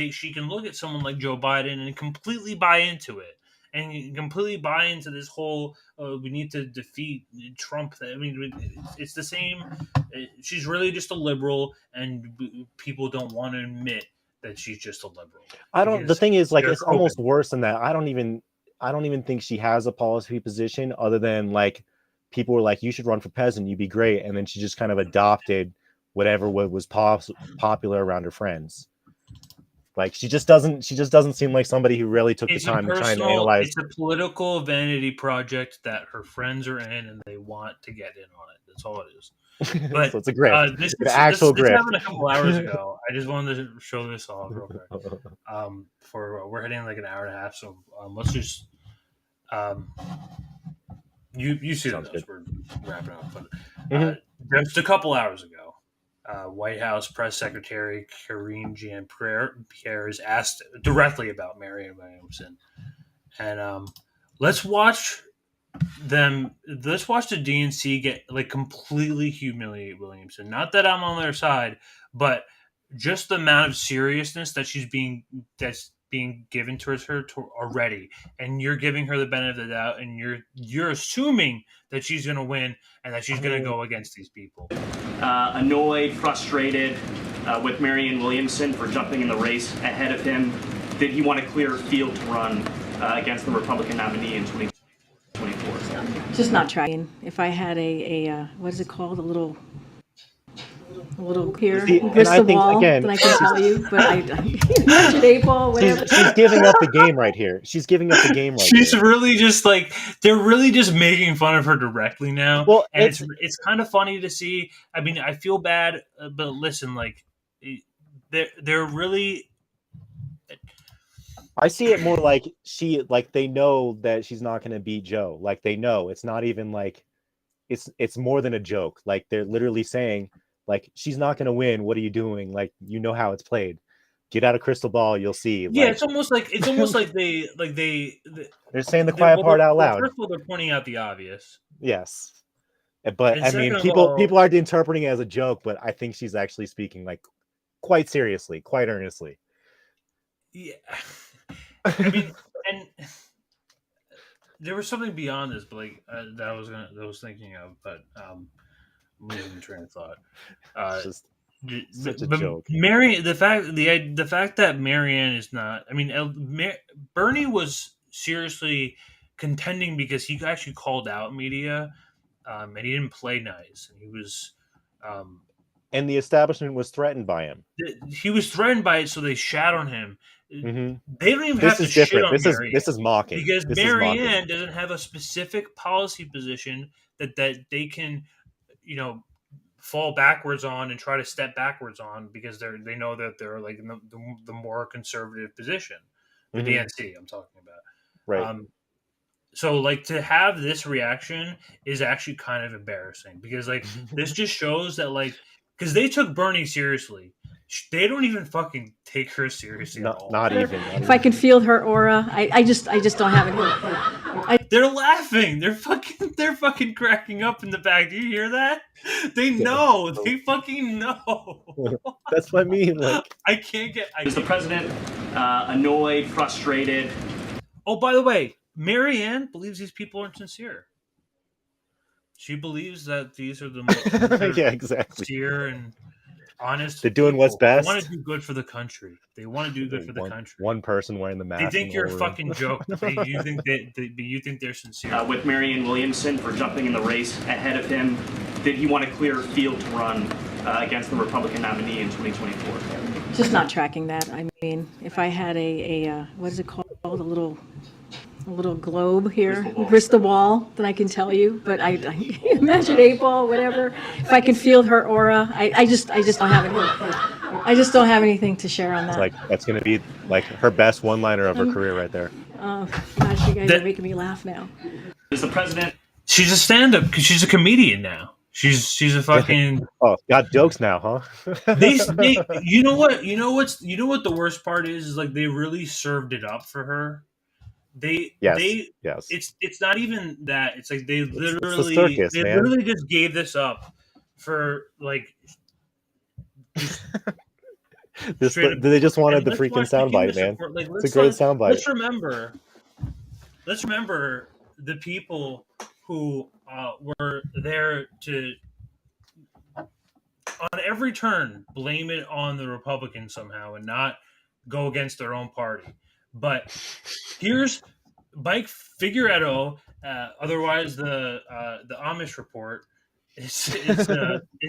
she can look at someone like Joe Biden and completely buy into it, and completely buy into this whole we need to defeat Trump. I mean, it's the same. She's really just a liberal, and people don't want to admit that she's just a liberal.
The thing is, like, it's almost worse than that. I don't even think she has a policy position other than, like, people were like, you should run for president, you'd be great, and then she just kind of adopted whatever was popular around her friends. Like, she just doesn't seem like somebody who really took the time to try and analyze.
It's a political vanity project that her friends are in, and they want to get in on it. That's all it is. But
so it's a grift.
This
grift.
happened a couple hours ago. I just wanted to show this off real quick. We're hitting like an hour and a half, so let's just you see those. We're wrapping up, but just a couple hours ago, White House Press Secretary Karine Jean-Pierre is asked directly about Marianne Williamson, and let's watch the DNC get like completely humiliate Williamson. Not that I'm on their side, but just the amount of seriousness that that's being given towards her already, and you're giving her the benefit of the doubt, and you're assuming that she's going to win and that she's going to go against these people.
Annoyed, frustrated with Marianne Williamson for jumping in the race ahead of him. Did he want a clear field to run against the Republican nominee in 2024?
Just not trying. If I had a what is it called? A little clear crystal ball, then I can tell you. But I mentioned April, whatever.
She's giving up the game right here. She's giving up the game right
She's
here.
really just like, they're really just making fun of her directly now.
Well,
and it's kind of funny to see. I mean, I feel bad, but listen, like, they're really.
I see it more like they know that she's not going to beat Joe. Like, they know it's not even like it's more than a joke. Like, they're literally saying, like, she's not going to win. What are you doing? Like, you know how it's played. Get out a crystal ball. You'll see.
Yeah,
like,
it's almost like
they're saying the quiet part out loud.
First of all, they're pointing out the obvious.
Yes, but
And
I mean,
second of all,
people are interpreting it as a joke, but I think she's actually speaking like quite seriously, quite earnestly.
Yeah, I mean, and there was something beyond this, but like that I was thinking of, but I'm losing train of thought.
It's just such a joke.
The fact that Marianne is not. I mean, Bernie was seriously contending because he actually called out media, and he didn't play nice, and he was.
And the establishment was threatened by him.
He was threatened by it, so they shat on him.
Mm-hmm.
They don't even have to shit on Marianne.
This is mocking.
Because Marianne doesn't have a specific policy position that they can, fall backwards on and try to step backwards on because they know that they're like in the more conservative position. The DNC I'm talking about.
Right.
So, like, to have this reaction is actually kind of embarrassing because, like, this just shows that, like, because they took Bernie seriously, They don't even fucking take her seriously at all.
Not even.
If I can feel her aura, I just don't have it.
They're laughing. They're fucking cracking up in the back. Do you hear that? They know. They fucking know.
That's what I mean. Like,
I can't get.
Is the president annoyed, frustrated?
Oh, by the way, Marianne believes these people aren't sincere. She believes that these are the most
yeah, exactly.
sincere and honest.
They're doing what's best.
They want to do good for the country. They want to do good for the country.
One person wearing the mask.
They think you're a fucking joke. You think they're sincere.
With Marianne Williamson for jumping in the race ahead of him, did he want a clear field to run against the Republican nominee in 2024?
Just not tracking that. I mean, if I had a what is it called? A little globe here, crystal ball, then I can tell you. But I imagine 8-ball, whatever. If I can feel her aura, I just don't have it. I just don't have anything to share on that.
Like, that's gonna be like her best one-liner of her career right there.
Oh gosh, you guys are making me laugh now.
Is the president?
She's a stand-up because she's a comedian now. She's a fucking.
Oh, got jokes now, huh?
they you know what the worst part is like they really served it up for her.
Yes.
It's not even that. It's like they literally
it's the circus, man.
literally just gave this up for like.
They just wanted the freaking soundbite, man.
Like,
it's a great soundbite.
Let's remember the people who were there to, on every turn, blame it on the Republicans somehow and not go against their own party. But here's Mike Figueredo, otherwise the Amish report. It's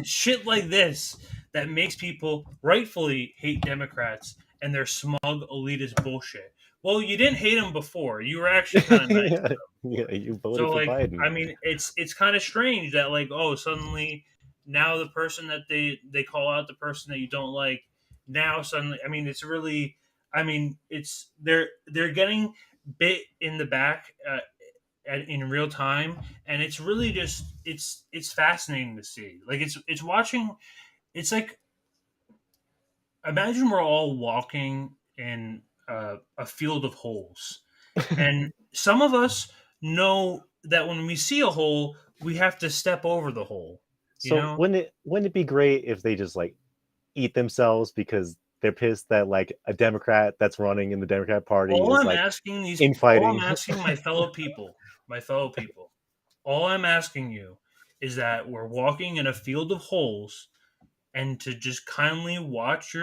shit like this that makes people rightfully hate Democrats and their smug elitist bullshit. Well, you didn't hate them before. You were actually kind of nice.
Yeah, you voted for Biden.
I mean, it's kind of strange that like, oh, suddenly now the person that they call out, the person that you don't like, now suddenly, I mean, it's really. I mean, it's they're getting bit in the back in real time, and it's really just it's fascinating to see. Like it's watching. It's like imagine we're all walking in a field of holes, and some of us know that when we see a hole, we have to step over the hole.
So wouldn't it be great if they just like eat themselves because they're pissed that like a Democrat that's running in the Democrat Party
all
is
I'm
like
asking these
infighting.
All I'm asking my fellow people, all I'm asking you is that we're walking in a field of holes, and to just kindly watch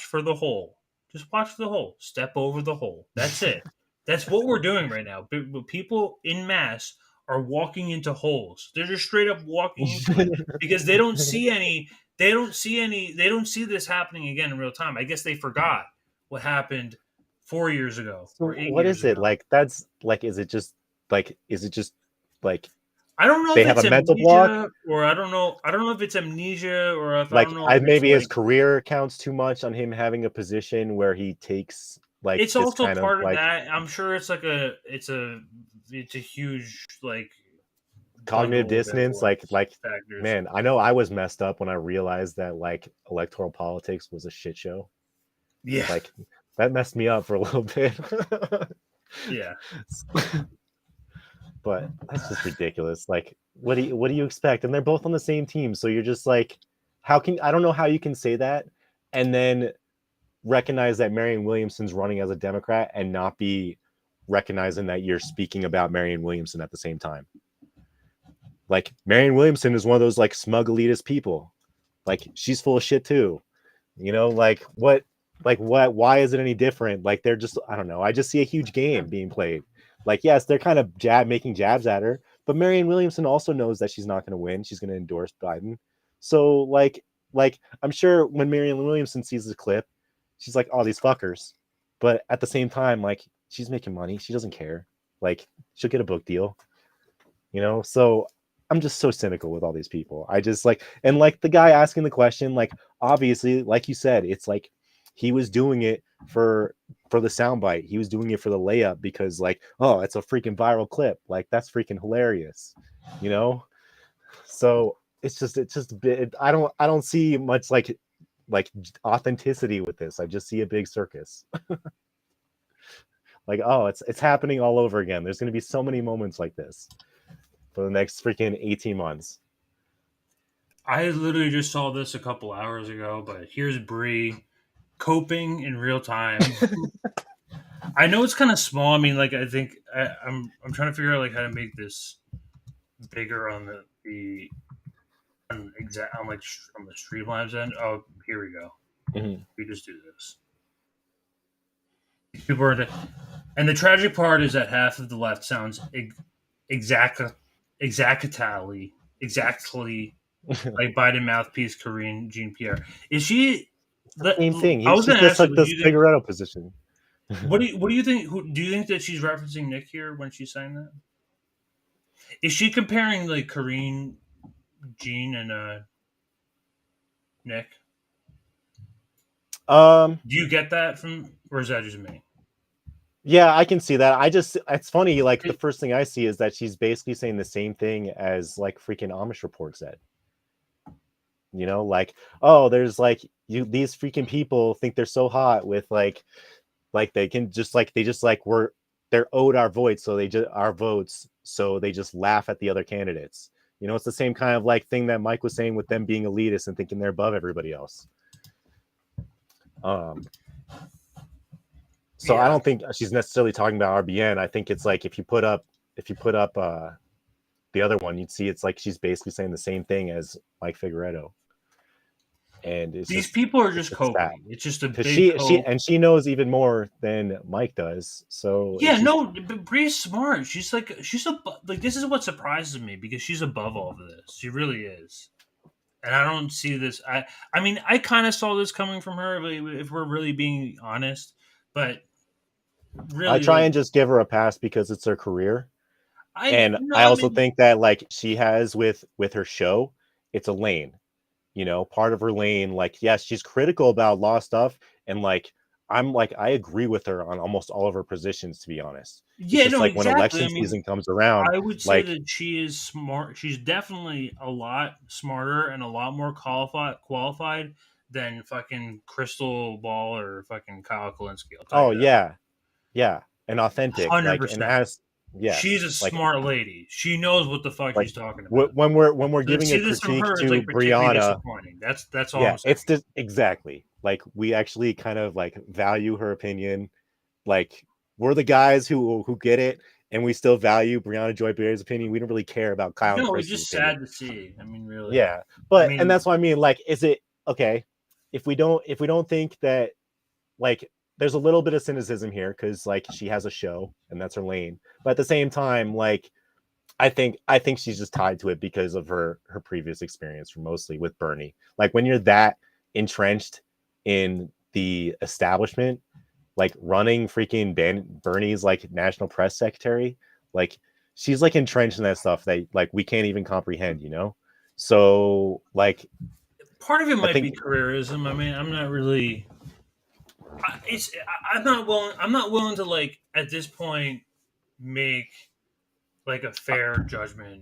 for the hole. Just watch the hole. Step over the hole. That's it. That's what we're doing right now. But people in mass are walking into holes. They're just straight up walking into it because they don't see any. They don't see this happening again in real time. I guess they forgot what happened 4 years ago.
So what is it? Like that's like is it just like
I don't know
they
if
have
it's
a mental
amnesia,
block?
or I don't know if it's amnesia or if
like
I don't know if
maybe
it's
his career counts too much on him having a position where he takes like
it's
this
also
kind
part of
like,
that. I'm sure it's like it's a huge like
cognitive
bundle of
dissonance
factors.
Man, I know I was messed up when I realized that like electoral politics was a shit show.
Yeah,
like that messed me up for a little bit.
Yeah,
but that's just ridiculous. Like what do you expect? And they're both on the same team, so you're just like, I don't know how you can say that and then recognize that Marianne Williamson's running as a Democrat and not be recognizing that you're speaking about Marianne Williamson at the same time. Like Marianne Williamson is one of those like smug elitist people. Like she's full of shit too. You know, like what, why is it any different? Like they're just, I don't know. I just see a huge game being played. Like, yes, they're kind of making jabs at her, but Marianne Williamson also knows that she's not going to win. She's going to endorse Biden. So like I'm sure when Marianne Williamson sees the clip, she's like, oh, these fuckers. But at the same time, like she's making money. She doesn't care. Like she'll get a book deal, you know? So I'm just so cynical with all these people. I just like, and like the guy asking the question, like, obviously, like you said, it's like he was doing it for the soundbite. He was doing it for the layup because like, oh, it's a freaking viral clip. Like that's freaking hilarious, you know? So it's just a bit, I don't see much like like authenticity with this. I just see a big circus. Like, oh, it's happening all over again. There's going to be so many moments like this for the next freaking 18 months.
I literally just saw this a couple hours ago, but here's Bree coping in real time. I know it's kind of small. I mean, like, I think I'm trying to figure out like how to make this bigger on the on the Streamlabs end. Oh, here we go.
Mhm.
We just do this. People are, and the tragic part is that half of the left sounds exactly like Biden mouthpiece Karine Jean-Pierre. Is she the
Same thing.
I was
She's
going to
just
ask
like
you,
this Figueredo position.
what do you think? Do you think that she's referencing Nick here when she's saying that? Is she comparing like Karine, Jean, and Nick? Do you get that from, or is that just me?
Yeah, I can see that. It's funny, like the first thing I see is that she's basically saying the same thing as like freaking Amish Report said. You know, like, oh, there's like these freaking people think they're so hot with like they can just like they're owed our votes, so they just laugh at the other candidates. You know, it's the same kind of like thing that Mike was saying with them being elitist and thinking they're above everybody else. So yeah. I don't think she's necessarily talking about RBN. I think it's like if you put up the other one, you'd see it's like she's basically saying the same thing as Mike Figueredo. And
these people are just coping.
Sad.
It's just a big
she knows even more than Mike does. So
yeah, no, but Bree's smart. She's like this is what surprises me because she's above all of this. She really is. And I don't see this. I mean, I kind of saw this coming from her, if we're really being honest. But really,
I try and just give her a pass because it's her career. I also think that like she has with her show, it's a lane. You know, part of her lane. Like, yes, she's critical about law stuff, and like I agree with her on almost all of her positions. To be honest,
yeah,
it's just like when election season comes around,
I would say that she is smart. She's definitely a lot smarter and a lot more qualified than fucking Crystal Ball or fucking Kyle Kalinske.
Oh yeah, and authentic.
100%.
Yeah,
she's a smart lady. She knows what the fuck she's talking about.
When we're giving a critique to Brianna,
that's all.
Yeah,
I'm saying.
it's just exactly like we actually kind of like value her opinion. Like we're the guys who get it, and we still value Brianna Joy Barry's opinion. We don't really care about Kyle.
No, it's just sad to see. I mean, really.
Yeah, but and that's what I mean. Like, is it okay if we don't think that like. There's a little bit of cynicism here because like she has a show and that's her lane. But at the same time, like I think she's just tied to it because of her previous experience mostly with Bernie. Like when you're that entrenched in the establishment, like running freaking Bernie's like national press secretary, like she's like entrenched in that stuff that like we can't even comprehend, you know? So like
part of it might be careerism. I mean, I'm not really I'm not willing to like at this point make like a fair judgment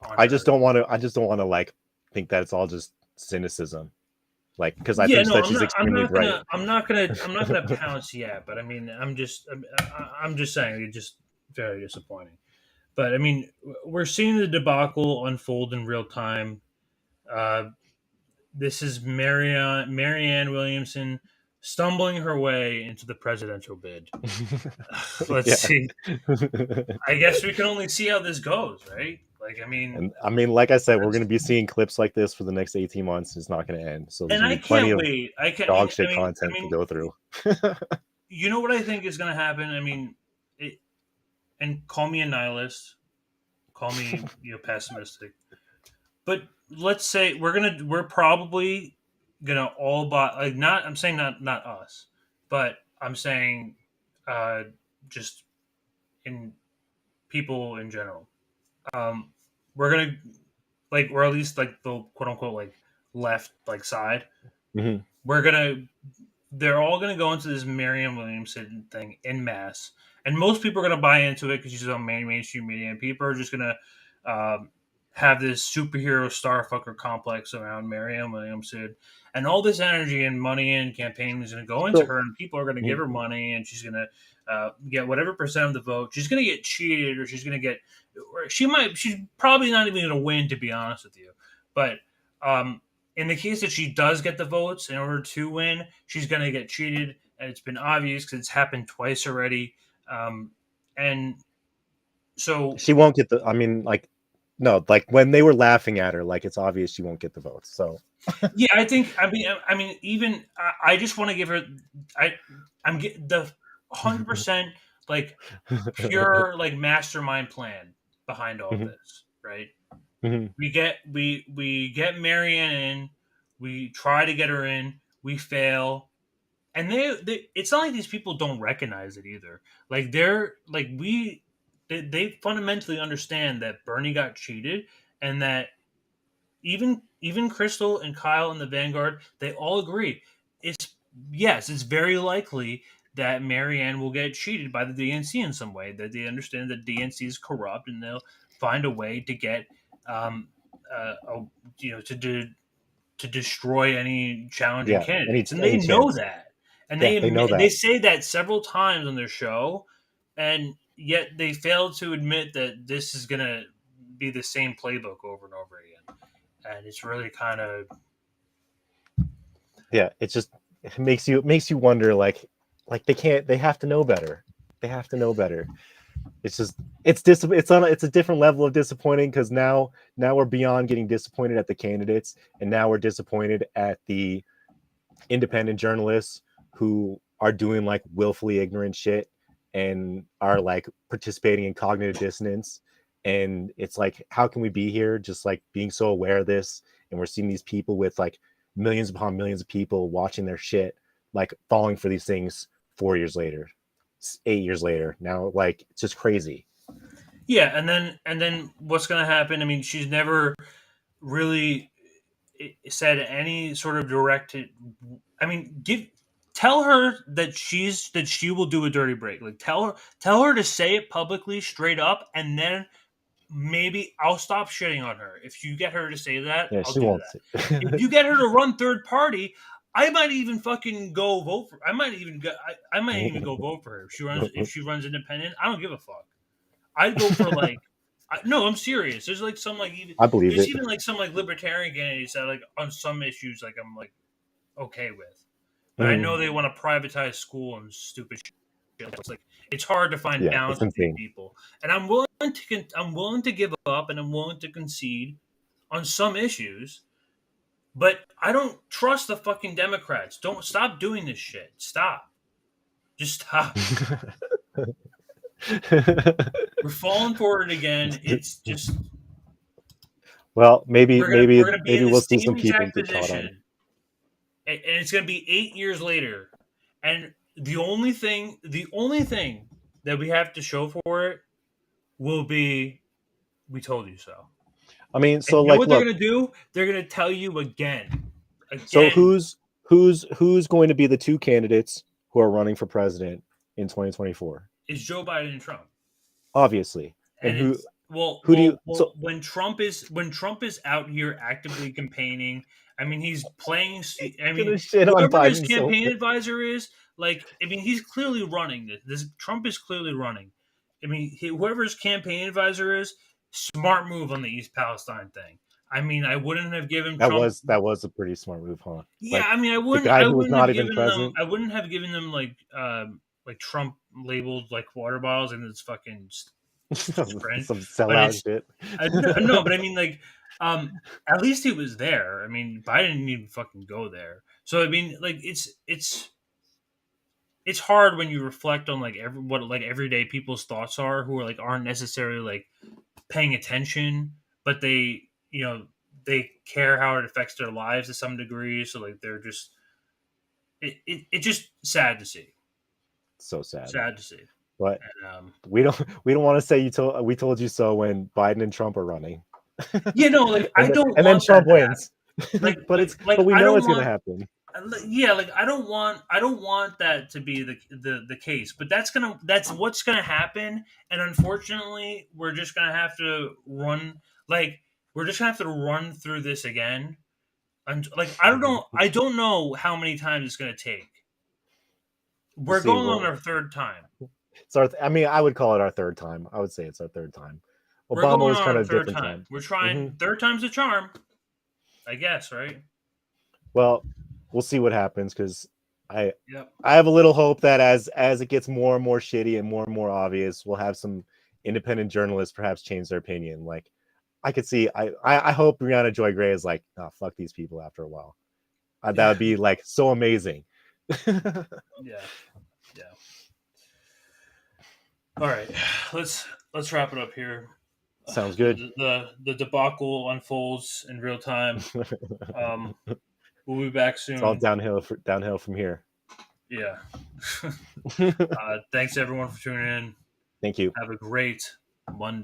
on
I just don't want to like think that it's all just cynicism. Like because I think that she's extremely bright.
I'm not gonna pounce yet, but I mean I'm just saying it's just very disappointing. But I mean we're seeing the debacle unfold in real time. This is Marianne Williamson stumbling her way into the presidential bid. Let's see. I guess we can only see how this goes, right? Like,
I mean, like I said, we're going to be seeing clips like this for the next 18 months. It's not going to end. So there's going to be plenty of dog shit content to go through.
You know what I think is going to happen? I mean, and call me a nihilist, call me pessimistic, but let's say we're probably gonna all buy like not. I'm saying not us, but I'm saying just in people in general. We're gonna like, or at least like the quote unquote like left like side.
Mm-hmm.
They're all gonna go into this Marianne Williamson thing en masse, and most people are gonna buy into it because she's on mainstream media, and people are just gonna have this superhero starfucker complex around Marianne Williamson, and all this energy and money and campaign is going to go into her, and people are going to give her money, and she's going to get whatever percent of the vote. She's going to get cheated, or she's probably not even going to win, to be honest with you. But in the case that she does get the votes in order to win, she's going to get cheated, and it's been obvious because it's happened twice already. And so
she won't get the. I mean, like, no, like when they were laughing at her, like it's obvious she won't get the votes. So
yeah, I think. I mean, even I just want to give her. I'm getting the 100% like pure like mastermind plan behind all this, right? We get Marianne in, we try to get her in, we fail, and they it's not like these people don't recognize it either. Like they fundamentally understand that Bernie got cheated, and that even Crystal and Kyle and the Vanguard, they all agree it's very likely that Marianne will get cheated by the DNC in some way. That they understand that DNC is corrupt, and they'll find a way to get to destroy any challenging candidates, and they know that, and they know that. They say that several times on their show, and yet they fail to admit that this is going to be the same playbook over and over again, and it's really kind of
it makes you wonder, like they have to know better. They have to know better. It's a different level of disappointing, because now we're beyond getting disappointed at the candidates, and now we're disappointed at the independent journalists who are doing like willfully ignorant shit and are like participating in cognitive dissonance. And it's like, how can we be here just like being so aware of this, and we're seeing these people with like millions upon millions of people watching their shit like falling for these things 4 years later, 8 years later now. Like, it's just crazy.
Yeah, and then what's going to happen? I mean, she's never really said any sort of directed. I mean, tell her that she will do a dirty break. Like, tell her to say it publicly, straight up, and then maybe I'll stop shitting on her. If you get her to say that,
Yeah,
I'll
she
do
won't.
that. If you get her to run third party, I might even fucking go vote for. I might even go vote for her if she runs independent. I don't give a fuck. I'd go for like. No, I'm serious. There's like some like even.
I believe
there's
it.
even like some like libertarian candidates that like on some issues like I'm like okay with, but I know they want to privatize school and stupid shit. It's like it's hard to find balance between people, and I'm willing to give up, and I'm willing to concede on some issues, but I don't trust the fucking Democrats. Don't stop doing this shit. Stop. Just stop. We're falling for it again. It's just.
Well, maybe
we'll
see some people get caught on.
And it's going to be 8 years later, and the only thing that we have to show for it will be, "We told you so."
I mean, so
and
like,
what they're going to do? They're going to tell you again.
So who's going to be the two candidates who are running for president in 2024?
Is Joe Biden and Trump,
obviously. And
when Trump is out here actively campaigning, I mean, he's playing. I mean, whoever his campaign advisor is, like, I mean, he's clearly running this. Trump is clearly running. I mean, whoever his campaign advisor is, smart move on the East Palestine thing. I mean, I wouldn't have given
that
Trump,
was a pretty smart move, huh?
Yeah, like, I mean, I wouldn't.
The guy
who
was not even present.
I wouldn't have given them like Trump labeled like water bottles and it's fucking
some sellout shit.
No, but I mean, like, at least he was there. I mean, Biden didn't even fucking go there. So I mean, like, it's hard when you reflect on like what everyday people's thoughts are, who are like aren't necessarily like paying attention, but they they care how it affects their lives to some degree. So like they're just it's just sad to see.
So sad
to see.
But we don't want to say we told you so when Biden and Trump are running.
Yeah, no, like I don't.
And then Trump wins.
Like,
but we know it's going to happen.
Yeah, like I don't want that to be the case. But that's what's gonna happen. And unfortunately, we're just gonna have to run. Like we're just gonna have to run through this again. And like, I don't know how many times it's gonna take. We're going on our third time.
So I mean, I would call it our third time. I would say it's our third time.
We're
Obama
going
was
on
kind
our
of
third
different
time. We're trying third time's a charm, I guess, right?
Well, we'll see what happens because I have a little hope that as it gets more and more shitty and more obvious, we'll have some independent journalists perhaps change their opinion. Like I could see, I hope Brianna Joy Gray is like, oh, fuck these people after a while. That would be like so amazing.
Yeah. All right, let's wrap it up here.
Sounds good.
The debacle unfolds in real time. We'll be back soon.
It's all downhill from here.
Yeah. Thanks everyone for tuning in.
Thank you.
Have a great Monday.